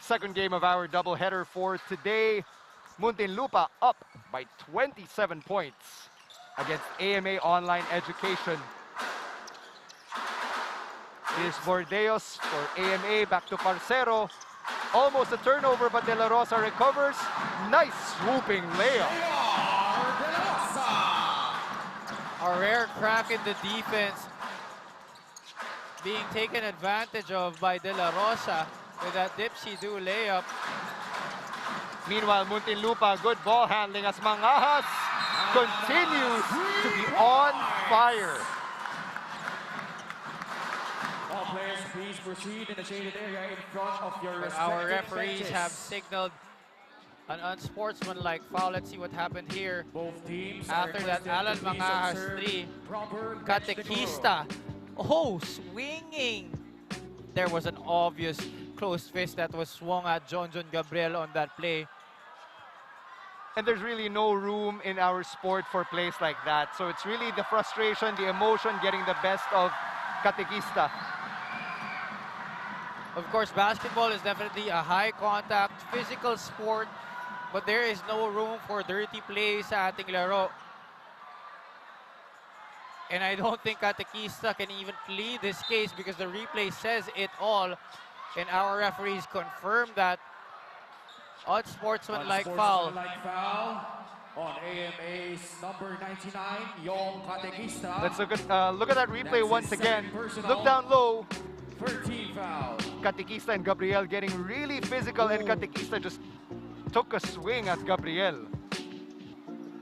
Second game of our doubleheader for today. Muntinlupa up by 27 points against AMA Online Education. It is Bordeos for AMA, back to Parcero. Almost a turnover, but De La Rosa recovers. Nice swooping layup. A rare crack in the defense being taken advantage of by De La Rosa with that dipsy-do layup. Meanwhile, Muntinlupa, good ball handling as Mangahas continues to be on fire. All players, please proceed in the shaded area in front of your respective Our referees benches. have signaled an unsportsmanlike foul. Let's see what happened here. Both teams after that, Allan Mangahas 3. Catequista. Oh, swinging. There was an obvious closed fist that was swung at John Gabriel on that play. And there's really no room in our sport for plays like that. So it's really the frustration, the emotion getting the best of Catequista. Of course, basketball is definitely a high-contact, physical sport, but there is no room for dirty plays sa ating laro. And I don't think Catequista can even plead this case because the replay says it all. And our referees confirm that unsportsmanlike foul. Unsportsmanlike foul on AMA's number 99, Yong Catequista. Let's look at that replay once again. Look down low. 13 foul. Catequista and Gabriel getting really physical, and Catequista just took a swing at Gabriel.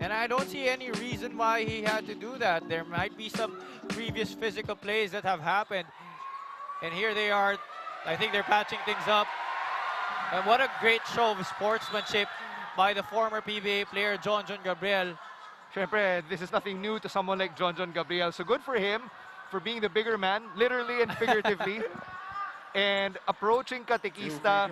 And I don't see any reason why he had to do that. There might be some previous physical plays that have happened. And here they are. I think they're patching things up. And what a great show of sportsmanship by the former PBA player, John Gabriel. Syempre, this is nothing new to someone like John Gabriel. So good for him for being the bigger man, literally and figuratively. And approaching Catequista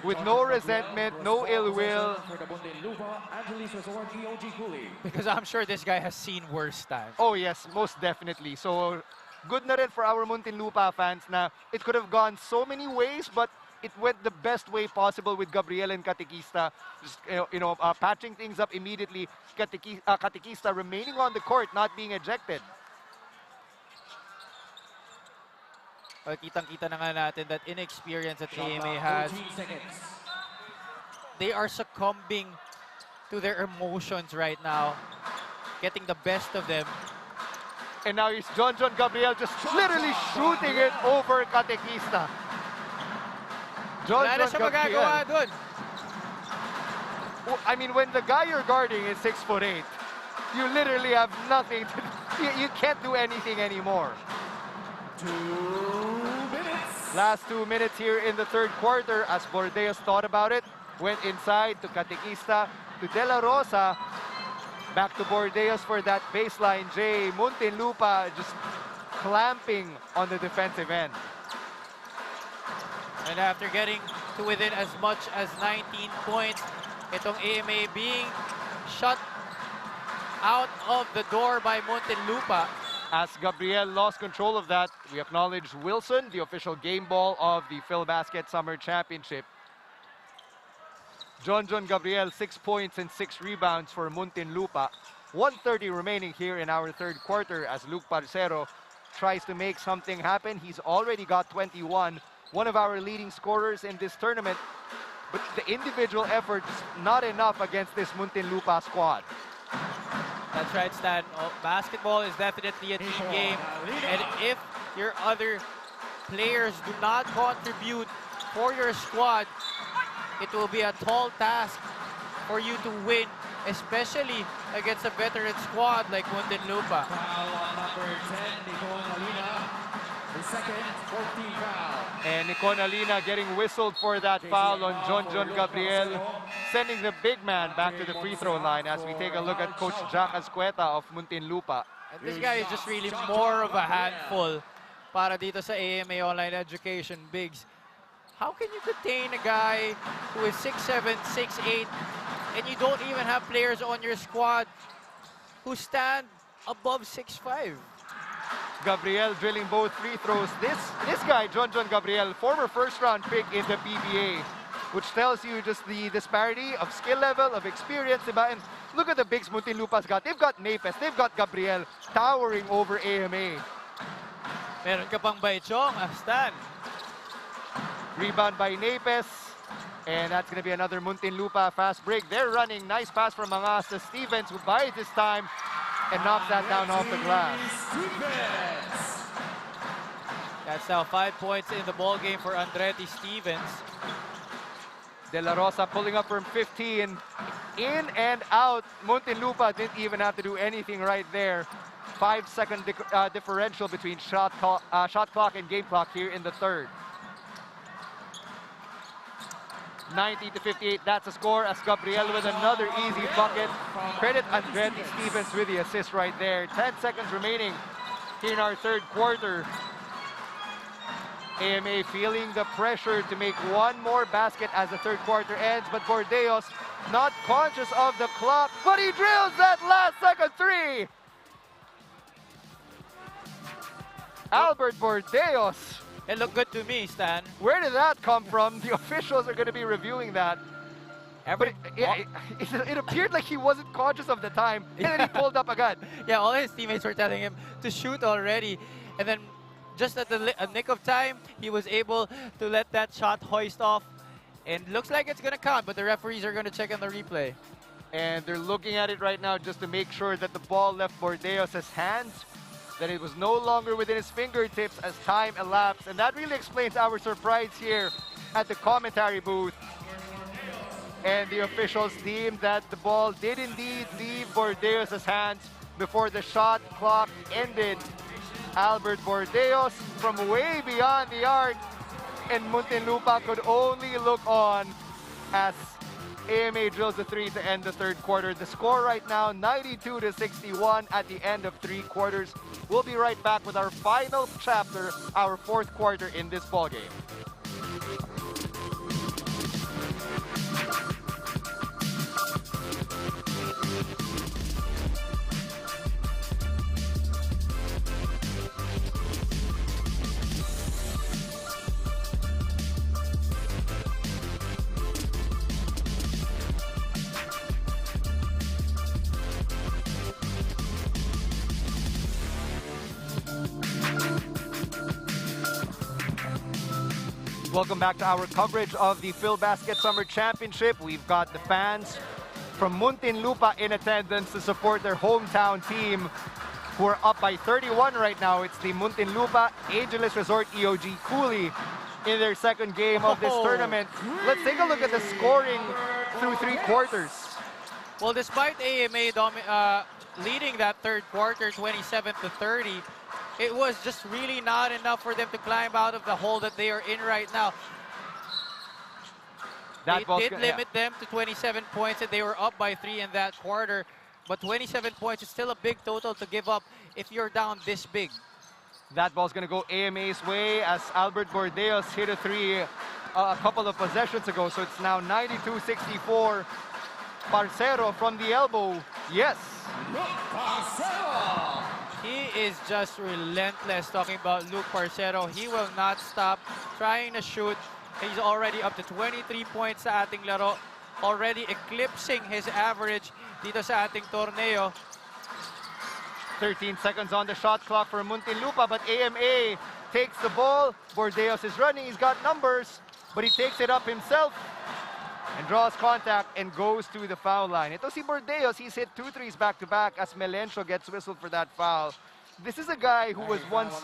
with no resentment, no ill will. For the Muntinlupa Angelis Resort, EOG Cooly. Because I'm sure this guy has seen worse times. Oh yes, most definitely. So good na rin for our Muntinlupa fans na it could have gone so many ways, but it went the best way possible with Gabriel and Catequista. Just, patching things up immediately. Catequista remaining on the court, not being ejected. Kitang-kita na nga natin that inexperience that AMA has. They are succumbing to their emotions right now, getting the best of them. And now it's John Gabriel just literally shooting it over Catequista. Wala na siya magagawa dun. I mean, when the guy you're guarding is 6'8", you literally have nothing to you can't do anything anymore. 2 minutes. Last 2 minutes here in the third quarter as Bordeos thought about it. Went inside to Catequista, to De La Rosa. Back to Bordeos for that baseline. Jay, Muntinlupa just clamping on the defensive end. And after getting to within as much as 19 points, itong AMA being shut out of the door by Muntinlupa. As Gabriel lost control of that, we acknowledge Wilson, the official game ball of the Filbasket Summer Championship. John Gabriel, 6 points and 6 rebounds for Muntinlupa. 1:30 remaining here in our third quarter as Luke Parcero tries to make something happen. He's already got 21, one of our leading scorers in this tournament. But the individual effort is not enough against this Muntinlupa squad. That's right, Stan. Basketball is definitely a team game. And if your other players do not contribute for your squad, it will be a tall task for you to win, especially against a veteran squad like Muntinlupa. Foul on number 10, Nicon Alina. The second 14 foul. And Nicon Alina getting whistled for that foul on John Gabriel, sending the big man back to the free throw line as we take a look at Coach Jack Ascueta of Muntinlupa. And this guy is just really more of a handful para dito sa AMA Online Education Bigs. How can you contain a guy who is 6'7", 6'8", and you don't even have players on your squad who stand above 6'5"? Gabriel drilling both free throws. This guy, John Gabriel, former first-round pick in the PBA, which tells you just the disparity of skill level, of experience, diba? And look at the bigs Muntinlupa's got. They've got Napes, they've got Gabriel towering over AMA. Meron ka pang Baichong, Stan. Rebound by Napes. And that's going to be another Muntinlupa fast break. They're running. Nice pass from Mangahas to Stevens, who buys this time and knocks that down off the glass. That's now 5 points in the ball game for Andretti Stevens. De La Rosa pulling up from 15. In and out. Muntinlupa didn't even have to do anything right there. 5-second differential between shot clock and game clock here in the third. 90-58, that's a score as Gabriel with another easy bucket. Credit Andretti Stevens with the assist right there. 10 seconds remaining here in our third quarter. AMA feeling the pressure to make one more basket as the third quarter ends, but Bordeos not conscious of the clock, but he drills that last second three. Albert Bordeos. It looked good to me, Stan. Where did that come from? The officials are going to be reviewing that. But it appeared like he wasn't conscious of the time, and then he pulled up again. Yeah, all his teammates were telling him to shoot already, and then just at the nick of time, he was able to let that shot hoist off, and looks like it's going to count, but the referees are going to check on the replay. And they're looking at it right now just to make sure that the ball left Bordeos' hands, that it was no longer within his fingertips as time elapsed. And that really explains our surprise here at the commentary booth. And the officials deemed that the ball did indeed leave Bordeos' hands before the shot clock ended. Albert Bordeos from way beyond the arc, and Muntinlupa could only look on as AMA drills the three to end the third quarter. The score right now, 92-61 at the end of 3 quarters. We'll be right back with our final chapter, our fourth quarter in this ballgame. Welcome back to our coverage of the Filbasket Summer Championship. We've got the fans from Muntinlupa in attendance to support their hometown team, who are up by 31 right now. It's the Muntinlupa Angelis Resort EOG Cooly in their second game of this tournament. Let's take a look at the scoring through 3 quarters. Well, despite AMA leading that third quarter 27-30, it was just really not enough for them to climb out of the hole that they are in right now. They did limit them to 27 points, and they were up by 3 in that quarter. But 27 points is still a big total to give up if you're down this big. That ball's going to go AMA's way as Albert Bordeos hit a 3 a couple of possessions ago. So it's now 92-64. Parcero from the elbow. Yes. He is just relentless talking about Luke Parcero. He will not stop trying to shoot. He's already up to 23 points sa ating laro. Already eclipsing his average dito sa ating torneo. 13 seconds on the shot clock for Muntinlupa, but AMA takes the ball. Bordeos is running. He's got numbers, but he takes it up himself and draws contact and goes to the foul line. Ito si Bordeos, he's hit 2 threes back-to-back as Melencio gets whistled for that foul. This is a guy who was once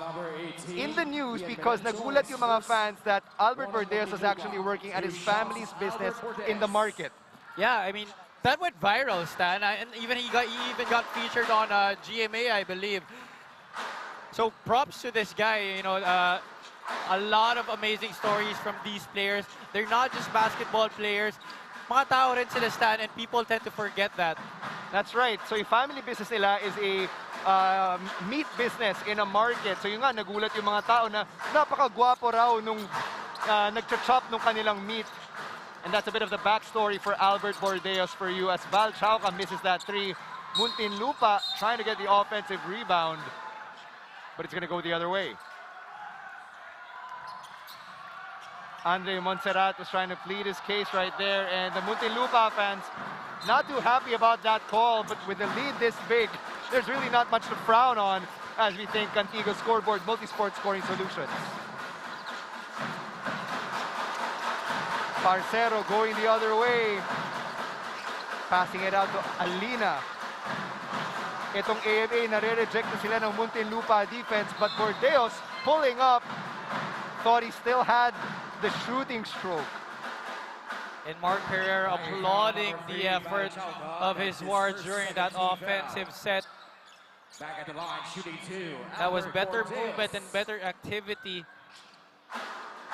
in the news because nagulat yung mga fans that Albert Bordeos was actually working at his family's business in the market. Yeah, I mean, that went viral, Stan, and he even got featured on GMA, I believe. So props to this guy. You know, a lot of amazing stories from these players. They're not just basketball players. Mga tao rin sila, Stan, and people tend to forget that. That's right. So yung family business nila is a meat business in a market. So yun nga, nagulat yung mga tao na napakagwapo raw nung nagcha-chop nung kanilang meat. And that's a bit of the backstory for Albert Bordeos for you as Val Chauca misses that 3. Muntinlupa trying to get the offensive rebound, but it's going to go the other way. Andre Montserrat was trying to plead his case right there, and the Muntinlupa fans not too happy about that call, but with the lead this big, there's really not much to frown on as we think Antigua Scoreboard multi-sport scoring solutions. Parcero going the other way. Passing it out to Alina. Itong AMA, nare-reject na sila ng Muntinlupa defense, but Bordeos pulling up. Thought he still had the shooting stroke. And Mark Herrera applauding the effort of his wards during that offensive set. Back at the line, shooting 2. That was better movement and better activity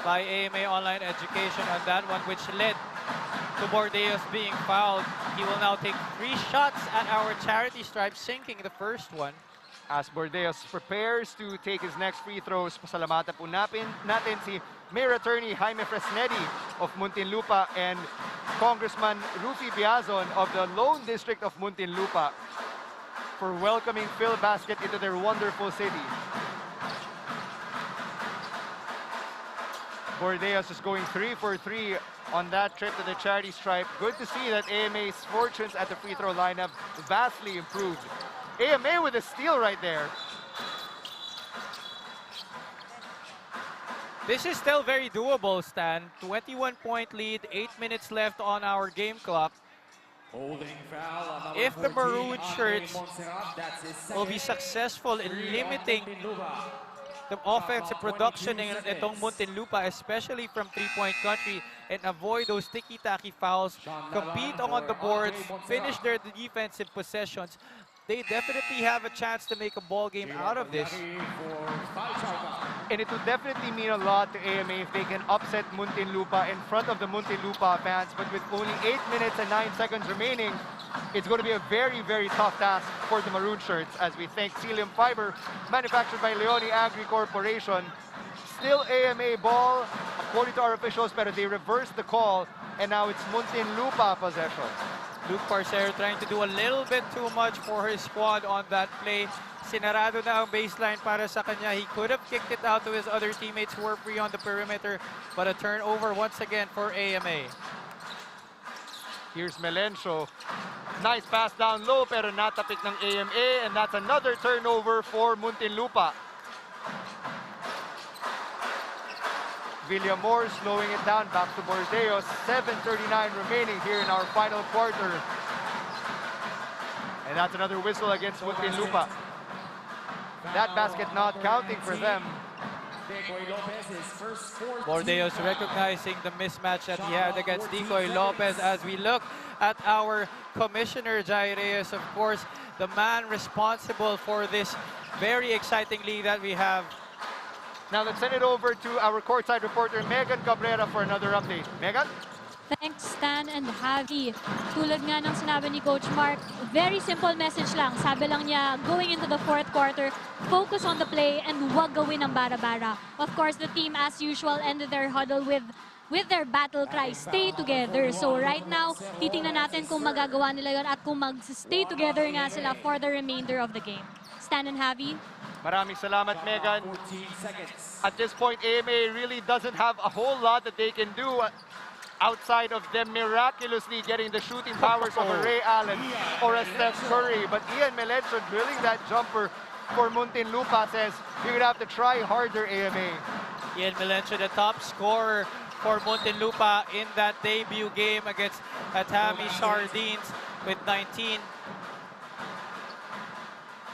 by AMA Online Education on that one, which led to Bordeos being fouled. He will now take 3 shots at our charity stripe, sinking the first one. As Bordeos prepares to take his next free throws, pasalamatan po natin si Mayor Attorney Jaime Fresnetti of Muntinlupa and Congressman Rufi Biazon of the Lone District of Muntinlupa for welcoming Filbasket into their wonderful city. Bordeos is going 3 for 3 on that trip to the charity stripe. Good to see that AMA's fortunes at the free throw line have vastly improved. AMA with a steal right there. This is still very doable, Stan. 21-point lead, 8 minutes left on our game clock. If the Maroon Shirts will be successful in limiting the offensive production in itong Muntinlupa, especially from three-point country, and avoid those ticky-tacky fouls, compete on the boards, finish their defensive possessions, they definitely have a chance to make a ball game out of this. And it would definitely mean a lot to AMA if they can upset Muntinlupa in front of the Muntinlupa fans. But with only 8 minutes and 9 seconds remaining, it's going to be a very, very tough task for the Maroon Shirts as we think Cilium Fiber, manufactured by Leone Agri Corporation. Still AMA ball, according to our officials, but they reversed the call, and now it's Muntinlupa possession. Luke Parcero trying to do a little bit too much for his squad on that play. Sinarado na ang baseline para sa kanya. He could have kicked it out to his other teammates who were free on the perimeter, but a turnover once again for AMA. Here's Melencio. Nice pass down low, pero natapik ng AMA, and that's another turnover for Muntinlupa. Villamor slowing it down, back to Bordeos. 7:39 remaining here in our final quarter. And that's another whistle against Muntinlupa. That basket not counting for them. Decoy Lopez, his first 14. Bordeos recognizing the mismatch that he had against Decoy Lopez. As we look at our commissioner, Jai Reyes, of course, the man responsible for this very exciting league that we have. Now let's send it over to our courtside reporter, Megan Cabrera, for another update. Megan? Thanks, Stan and Javi. Tulad nga ng sinabi ni Coach Mark, very simple message lang. Sabi lang niya, going into the fourth quarter, focus on the play and huwag gawin ng bara-bara. Of course, the team, as usual, ended their huddle with their battle cry, stay together. So right now, titingnan natin kung magagawa nila yun at kung mag-stay together nga sila for the remainder of the game. Stan and Javi? Maraming salamat, Megan. 14 seconds. At this point, AMA really doesn't have a whole lot that they can do outside of them miraculously getting the shooting powers of a Ray Allen or a Steph Curry. But Ian Melencio drilling that jumper for Muntinlupa says, you're going to have to try harder, AMA. Ian Melencio, the top scorer for Muntinlupa in that debut game against Atami Sardines with 19.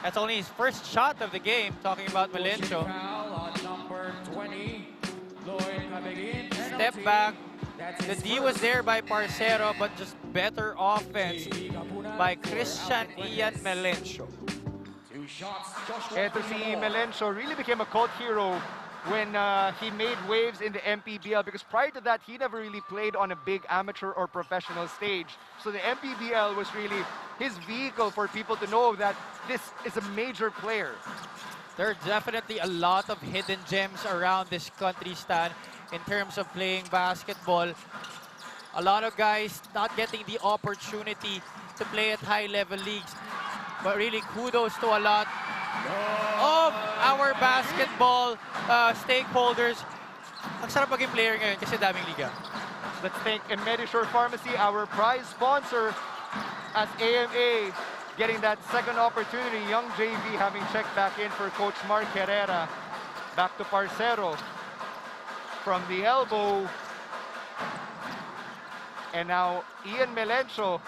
That's only his first shot of the game, talking about Melencio. Foul on number 20, Lloyd Cabegin. Step back. The D was there by Parcero, but just better offense by Christian Ian Melencio. Two shots, Joshua. Eto si Melencio really became a cult hero when he made waves in the MPBL, because prior to that, he never really played on a big amateur or professional stage. So the MPBL was really his vehicle for people to know that this is a major player. There are definitely a lot of hidden gems around this country, Stan, in terms of playing basketball. A lot of guys not getting the opportunity to play at high-level leagues. But really, kudos to a lot of our basketball stakeholders. Ang sarap maging player ngayon kasi daming liga. Let's thank Medisure Pharmacy, our prize sponsor, as AMA getting that second opportunity. Young JV having checked back in for Coach Mark Herrera. Back to Parcero. From the elbow. And now Ian Melencio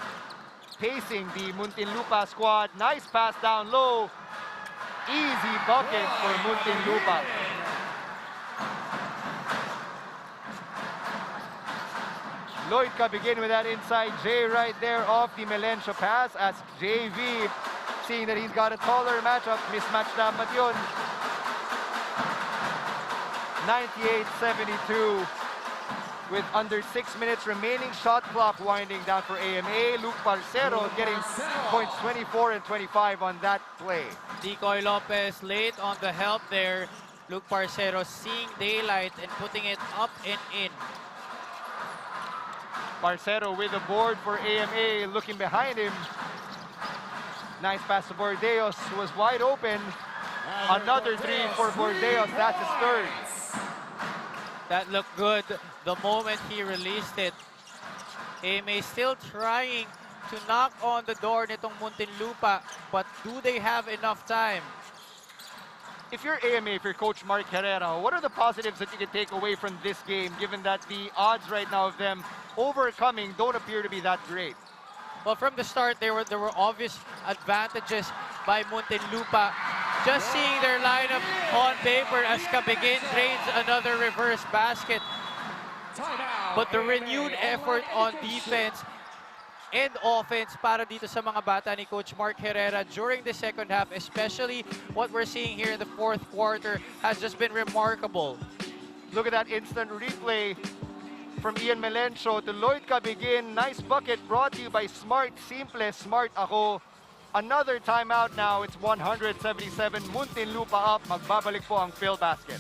pacing the Muntinlupa squad. Nice pass down low. Easy bucket for Muntinlupa. Lloyd Cabegin with that inside J right there off the Melencio pass, as JV, seeing that he's got a taller matchup, mismatch dapat yun. 98-72 with under 6 minutes remaining, shot clock winding down for AMA. Luke Parcero getting points 24 and 25 on that play. Decoy Lopez late on the help there. Luke Parcero seeing daylight and putting it up and in. Parcero with the board for AMA, looking behind him. Nice pass to Bordeos, who was wide open. Another three for Bordeos, that's his third. That looked good the moment he released it. AMA still trying to knock on the door nitong Muntinlupa, but do they have enough time? If you're AMA, if you're Coach Mark Herrera, what are the positives that you can take away from this game, given that the odds right now of them overcoming don't appear to be that great? Well, from the start, there were obvious advantages by Muntinlupa. Just seeing their lineup on paper as Cabegin drains another reverse basket. But the renewed effort on defense and offense para dito sa mga bata ni Coach Mark Herrera during the second half, especially what we're seeing here in the fourth quarter, has just been remarkable. Look at that instant replay from Ian Melencio to Lloyd Cabegin. Nice bucket brought to you by Smart Simple, Smart Ako. Another timeout now. It's 177. Muntinlupa up. Magbabalik po ang Filbasket.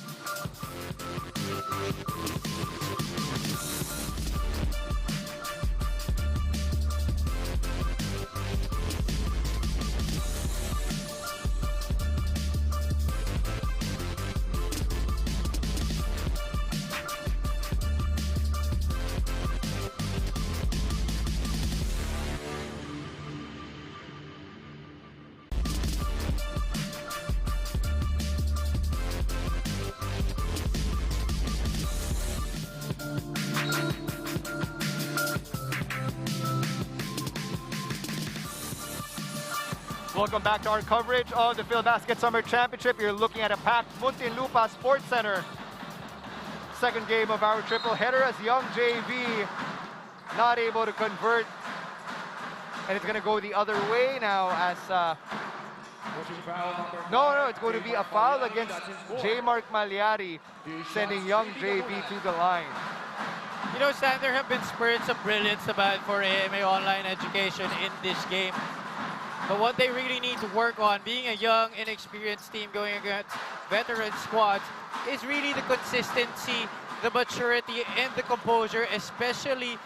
Welcome back to our coverage of the Filbasket Summer Championship. You're looking at a packed Muntinlupa Sports Center second game of our triple header as Young JV not able to convert. And it's going to go the other way now as... No, it's going to be a foul against J. Mark Malyari, sending Young JV to the line. You know, Stan, there have been spurts of brilliance for AMA Online Education in this game. But what they really need to work on, being a young, inexperienced team going against veteran squads, is really the consistency, the maturity, and the composure, especially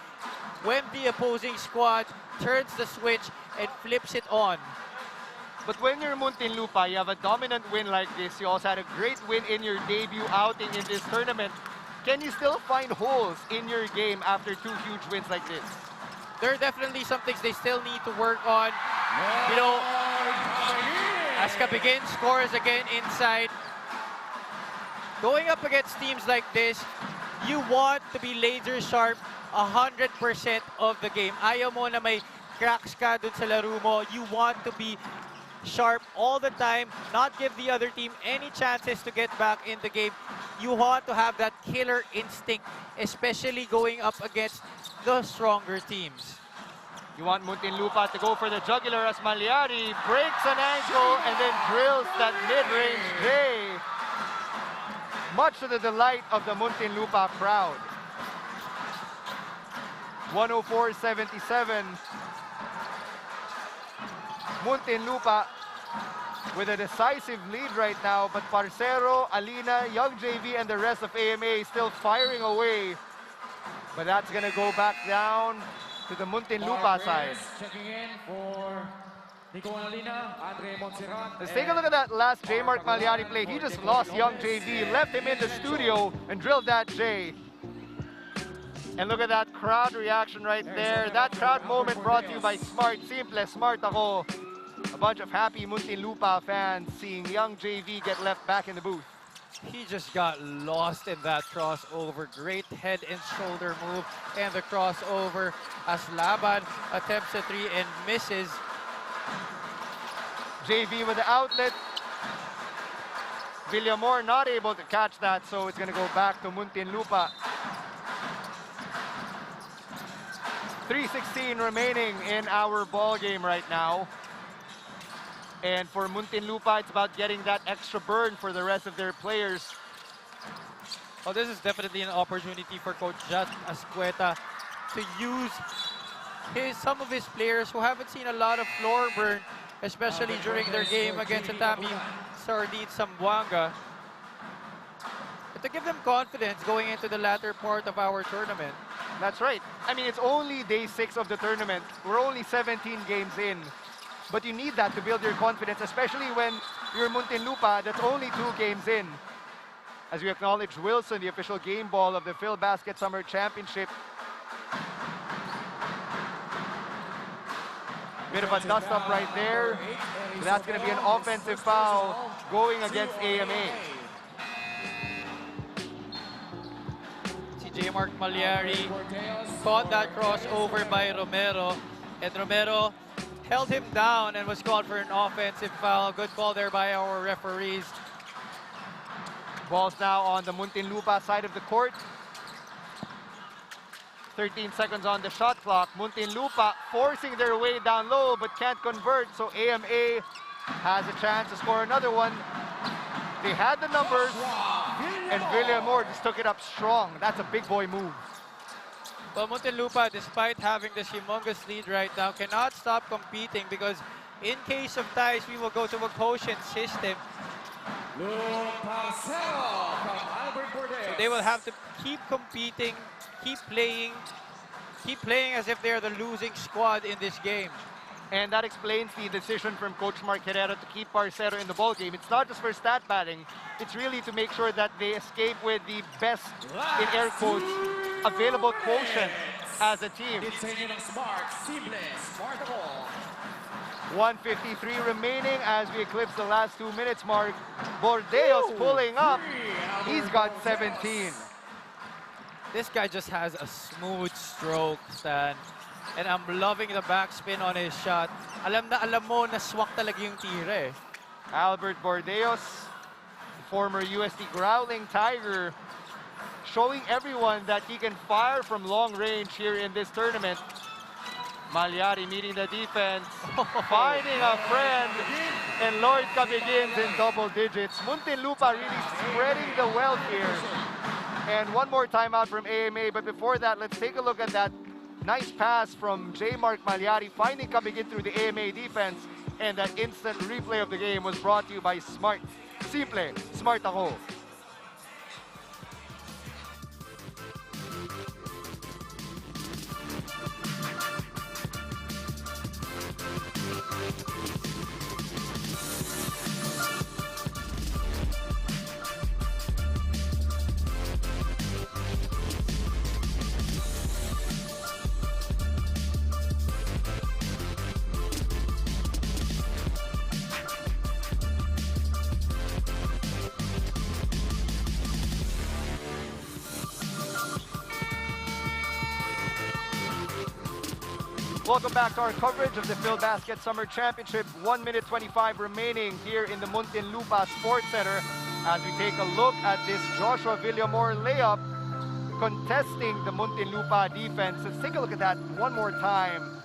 when the opposing squad turns the switch and flips it on. But when you're Muntinlupa, you have a dominant win like this. You also had a great win in your debut outing in this tournament. Can you still find holes in your game after two huge wins like this? There are definitely some things they still need to work on. You know, as Kabigin scores again inside, going up against teams like this, you want to be laser sharp 100% of the game. Ayaw mo na may cracks ka dun sa laro mo. You want to be sharp all the time, not give the other team any chances to get back in the game. You want to have that killer instinct, especially going up against the stronger teams. You want Muntinlupa to go for the jugular as Malyari breaks an ankle and then drills that mid-range J. Much to the delight of the Muntinlupa crowd. 104-77. Muntinlupa with a decisive lead right now, but Parcero, Alina, Young JV, and the rest of AMA still firing away. But that's going to go back down to the Muntinlupa side. Checking in for Nico and Alina, Andre Montserrat. Let's take a look at that last J. Mark Malyari play. He just lost Young JV, left him in the studio, and drilled that J. And look at that crowd reaction right there. That crowd moment brought to you by Smart. Simple, smart ako. A bunch of happy Muntinlupa fans seeing Young JV get left back in the booth. He just got lost in that crossover. Great head and shoulder move. And the crossover as Laban attempts a three and misses. JV with the outlet. Villamor not able to catch that, so it's going to go back to Muntinlupa. 3:16 remaining in our ball game right now. And for Muntinlupa, it's about getting that extra burn for the rest of their players. Oh, this is definitely an opportunity for Coach Jat Ascueta to use some of his players who haven't seen a lot of floor burn, especially during their game against Atami Sardine Zamboanga, to give them confidence going into the latter part of our tournament. That's right. I mean, it's only day 6 of the tournament. We're only 17 games in. But you need that to build your confidence, especially when you're Muntinlupa, that's only 2 games in. As we acknowledge Wilson, the official game ball of the Filbasket Summer Championship. Bit of a dust-up right there. So that's going to be an offensive foul going against AMA. J. Mark Malyari caught that crossover by Romero, and Romero held him down and was called for an offensive foul. Good call there by our referees. Ball's now on the Muntinlupa side of the court. 13 seconds on the shot clock. Muntinlupa forcing their way down low but can't convert, so AMA has a chance to score another one. They had the numbers, and Villamor just took it up strong. That's a big boy move. Well, Muntinlupa, despite having this humongous lead right now, cannot stop competing because in case of ties, we will go to a quotient system. So they will have to keep competing, keep playing as if they're the losing squad in this game. And that explains the decision from Coach Mark Herrera to keep Parcero in the ball game. It's not just for stat padding. It's really to make sure that they escape with the best, in air quotes, available quotient as a team. 1:53 remaining as we eclipse the last 2 minutes mark. Bordeos pulling up. He's got 17. This guy just has a smooth stroke, Stan. And I'm loving the backspin on his shot. Alam mo na swak talaga yung tira eh. Albert Bordeos, former UST Growling Tiger, showing everyone that he can fire from long range here in this tournament. Malyari meeting the defense, finding a friend, and Lloyd begins in double digits. Muntinlupa really spreading the wealth here. And one more timeout from AMA, but before that, let's take a look at that nice pass from J. Mark Malyari, finding Kabigin through the AMA defense, and that instant replay of the game was brought to you by Smart. Simple, smart ako. Welcome back to our coverage of the Filbasket Summer Championship. 1 minute 25 remaining here in the Muntinlupa Sports Center as we take a look at this Joshua Villamor layup contesting the Muntinlupa defense. Let's take a look at that one more time.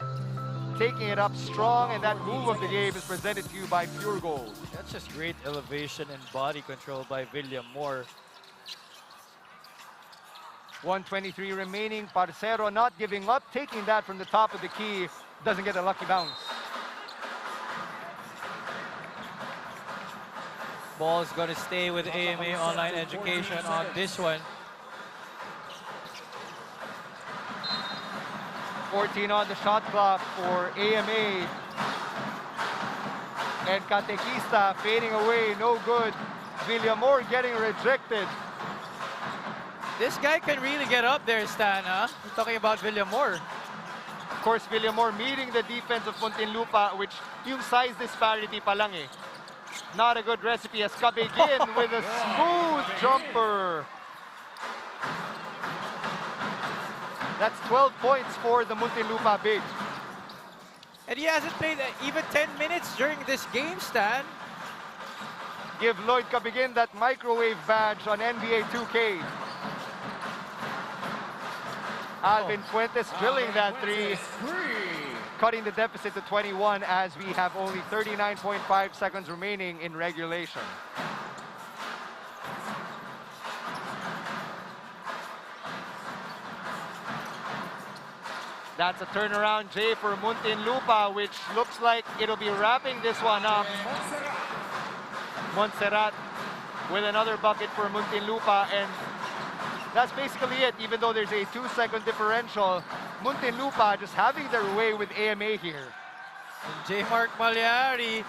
Taking it up strong, and that move of the game is presented to you by Pure Gold. That's just great elevation and body control by Villamor. 1:23 remaining. Parcero not giving up, taking that from the top of the key. Doesn't get a lucky bounce. Ball's going to stay with AMA Online Education on this one. 14 on the shot clock for AMA. And Catequista fading away, no good. Villamor getting rejected. This guy can really get up there, Stan, huh? We're talking about Villamor. Of course, Villamor meeting the defense of Muntinlupa, which yung size disparity pa lang eh. Not a good recipe as Kabigin with a smooth jumper. That's 12 points for the Muntinlupa big. And he hasn't played even 10 minutes during this game, Stan. Give Lloyd Kabigin that microwave badge on NBA 2K. Alvin Fuentes drilling that three, cutting the deficit to 21 as we have only 39.5 seconds remaining in regulation. That's a turnaround, Jay, for Muntinlupa, which looks like it'll be wrapping this one up. Montserrat with another bucket for Muntinlupa, and that's basically it. Even though there's a 2-second differential, Muntinlupa just having their way with AMA here. J. Mark Malyari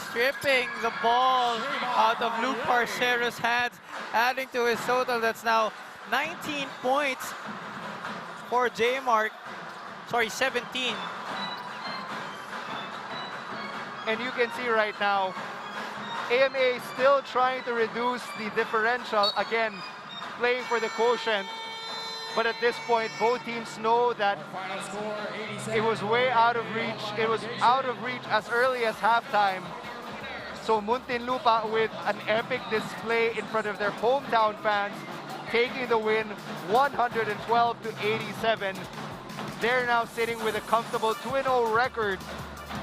stripping the ball out of Luke Parcero's hands, adding to his total. That's now 19 points for J. Mark. Sorry, 17. And you can see right now, AMA still trying to reduce the differential. Again, playing for the quotient. But at this point, both teams know that it was way out of reach. It was out of reach as early as halftime. So Muntinlupa with an epic display in front of their hometown fans, taking the win 112-87. They're now sitting with a comfortable 2-0 record,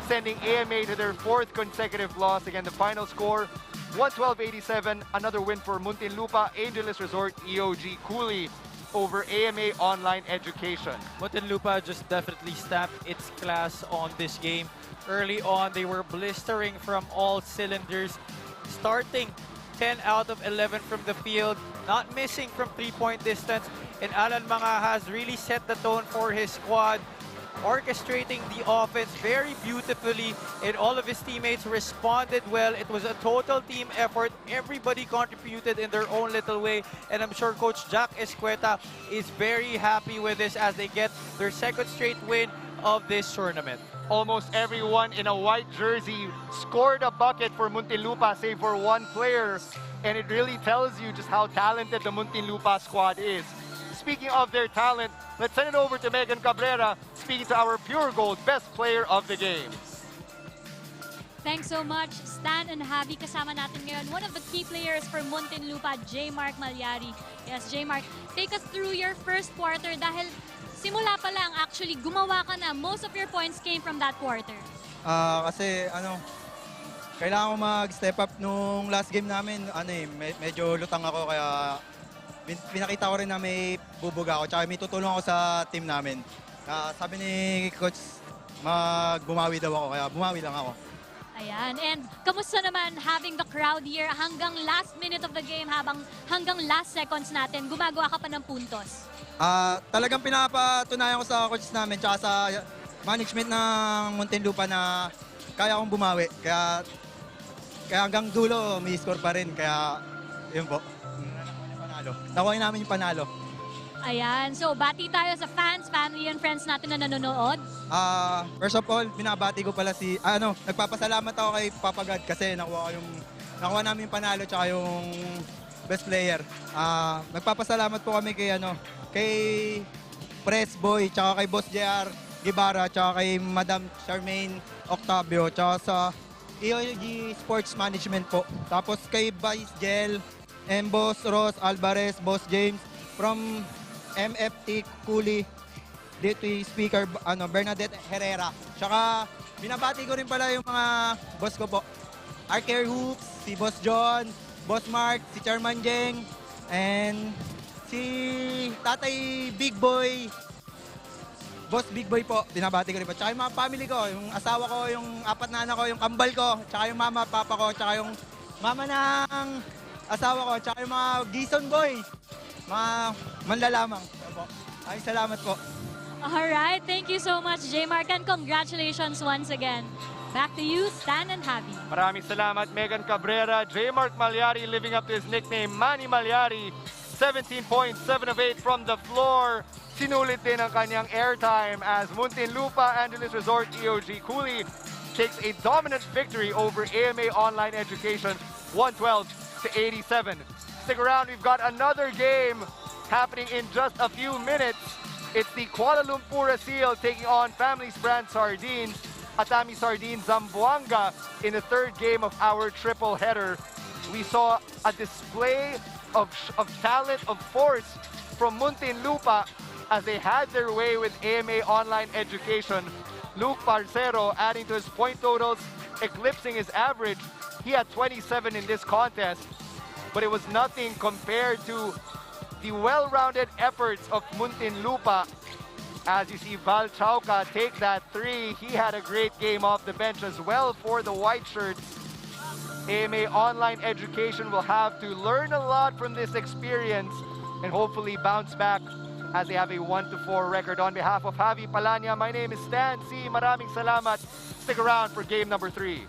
sending AMA to their 4th consecutive loss. Again, the final score, 112-87, another win for Muntinlupa Angelis Resort EOG Cooly over AMA Online Education. Muntinlupa just definitely stamped its class on this game. Early on, they were blistering from all cylinders, starting 10 out of 11 from the field, not missing from 3-point distance, and Allan Mangahas really set the tone for his squad, orchestrating the offense very beautifully, and all of his teammates responded well. It was a total team effort. Everybody contributed in their own little way, and I'm sure Coach Jack Escueta is very happy with this as they get their 2nd straight win of this tournament. Almost everyone in a white jersey scored a bucket for Muntinlupa, save for one player, and it really tells you just how talented the Muntinlupa squad is. Speaking of their talent, let's send it over to Megan Cabrera, speaking to our Pure Gold best player of the game. Thanks so much, Stan and Javi. Kasama natin ngayon, one of the key players for Muntinlupa, J. Mark Malyari. Yes, J. Mark, take us through your first quarter dahil simula pa lang, actually, gumawa ka na. Most of your points came from that quarter. Kasi, kailangan ko mag-step up nung last game namin. Medyo lutang ako, kaya pinakita ko rin na may bubuga ako. Tsaka may tutulong ako sa team namin. Sabi ni Coach, bumawi daw ako, kaya bumawi lang ako. Ayan. And kamusta naman having the crowd here hanggang last minute of the game, hanggang last seconds natin, gumagawa ka pa ng puntos? Talagang pinapatunayan ko sa coaches namin tsaka sa management ng Muntinlupa na kaya akong bumawi. Kaya hanggang dulo, may score pa rin. Kaya, yun po. Nakuha namin yung panalo. Ayan. So, bati tayo sa fans, family, and friends natin na nanonood. First of all, binabati ko pala nagpapasalamat ako kay Papa God kasi nakuha namin yung panalo tsaka yung best player. Nagpapasalamat po kami kay Press Boy, tsaka kay Boss JR Guevara, tsaka kay Madam Charmaine Octavio, tsaka sa EOG Sports Management po. Tapos kay Vice Gel, and Boss Ross Alvarez, Boss James, from MFT Cooly, Deputy Speaker Bernadette Herrera. Tsaka binabati ko rin pala yung mga boss ko po. Archer Hoops, si Boss John, Boss Mark, si Chairman Jeng, and si Tatay Big Boy, Boss Big Boy po. Binabati ko rin po. Tsaka yung mga family ko, yung asawa ko, yung 4 na anak ko, yung kambal ko, tsaka yung mama, papa ko, tsaka yung mama ng asawa ko, tsaka yung mga Gison Boy. Mga manlalamang. Ay, salamat po. Alright, thank you so much, J. Mark, and congratulations once again. Back to you, Stan and Javi. Maraming salamat, Megan Cabrera. J. Mark Malyari living up to his nickname, Manny Malyari. 17 points, 7 of 8 from the floor. Sinulit din ang kanyang airtime as Muntinlupa Angelis Resort EOG Cooly takes a dominant victory over AMA Online Education, 112-87. Stick around, we've got another game happening in just a few minutes. It's the Kuala Lumpur Seal taking on Family's Brand Sardines, Atami Sardines Zamboanga in the third game of our triple header. We saw a display of talent, of force from Muntinlupa as they had their way with AMA Online Education. Luke Parcero adding to his point totals, eclipsing his average. He had 27 in this contest, but it was nothing compared to the well-rounded efforts of Muntinlupa. As you see Val Chauca take that 3, he had a great game off the bench as well for the white shirts. AMA Online Education will have to learn a lot from this experience and hopefully bounce back as they have a 1-4 record. On behalf of Javi Palanya, my name is Stan C. Maraming salamat. Stick around for game number 3.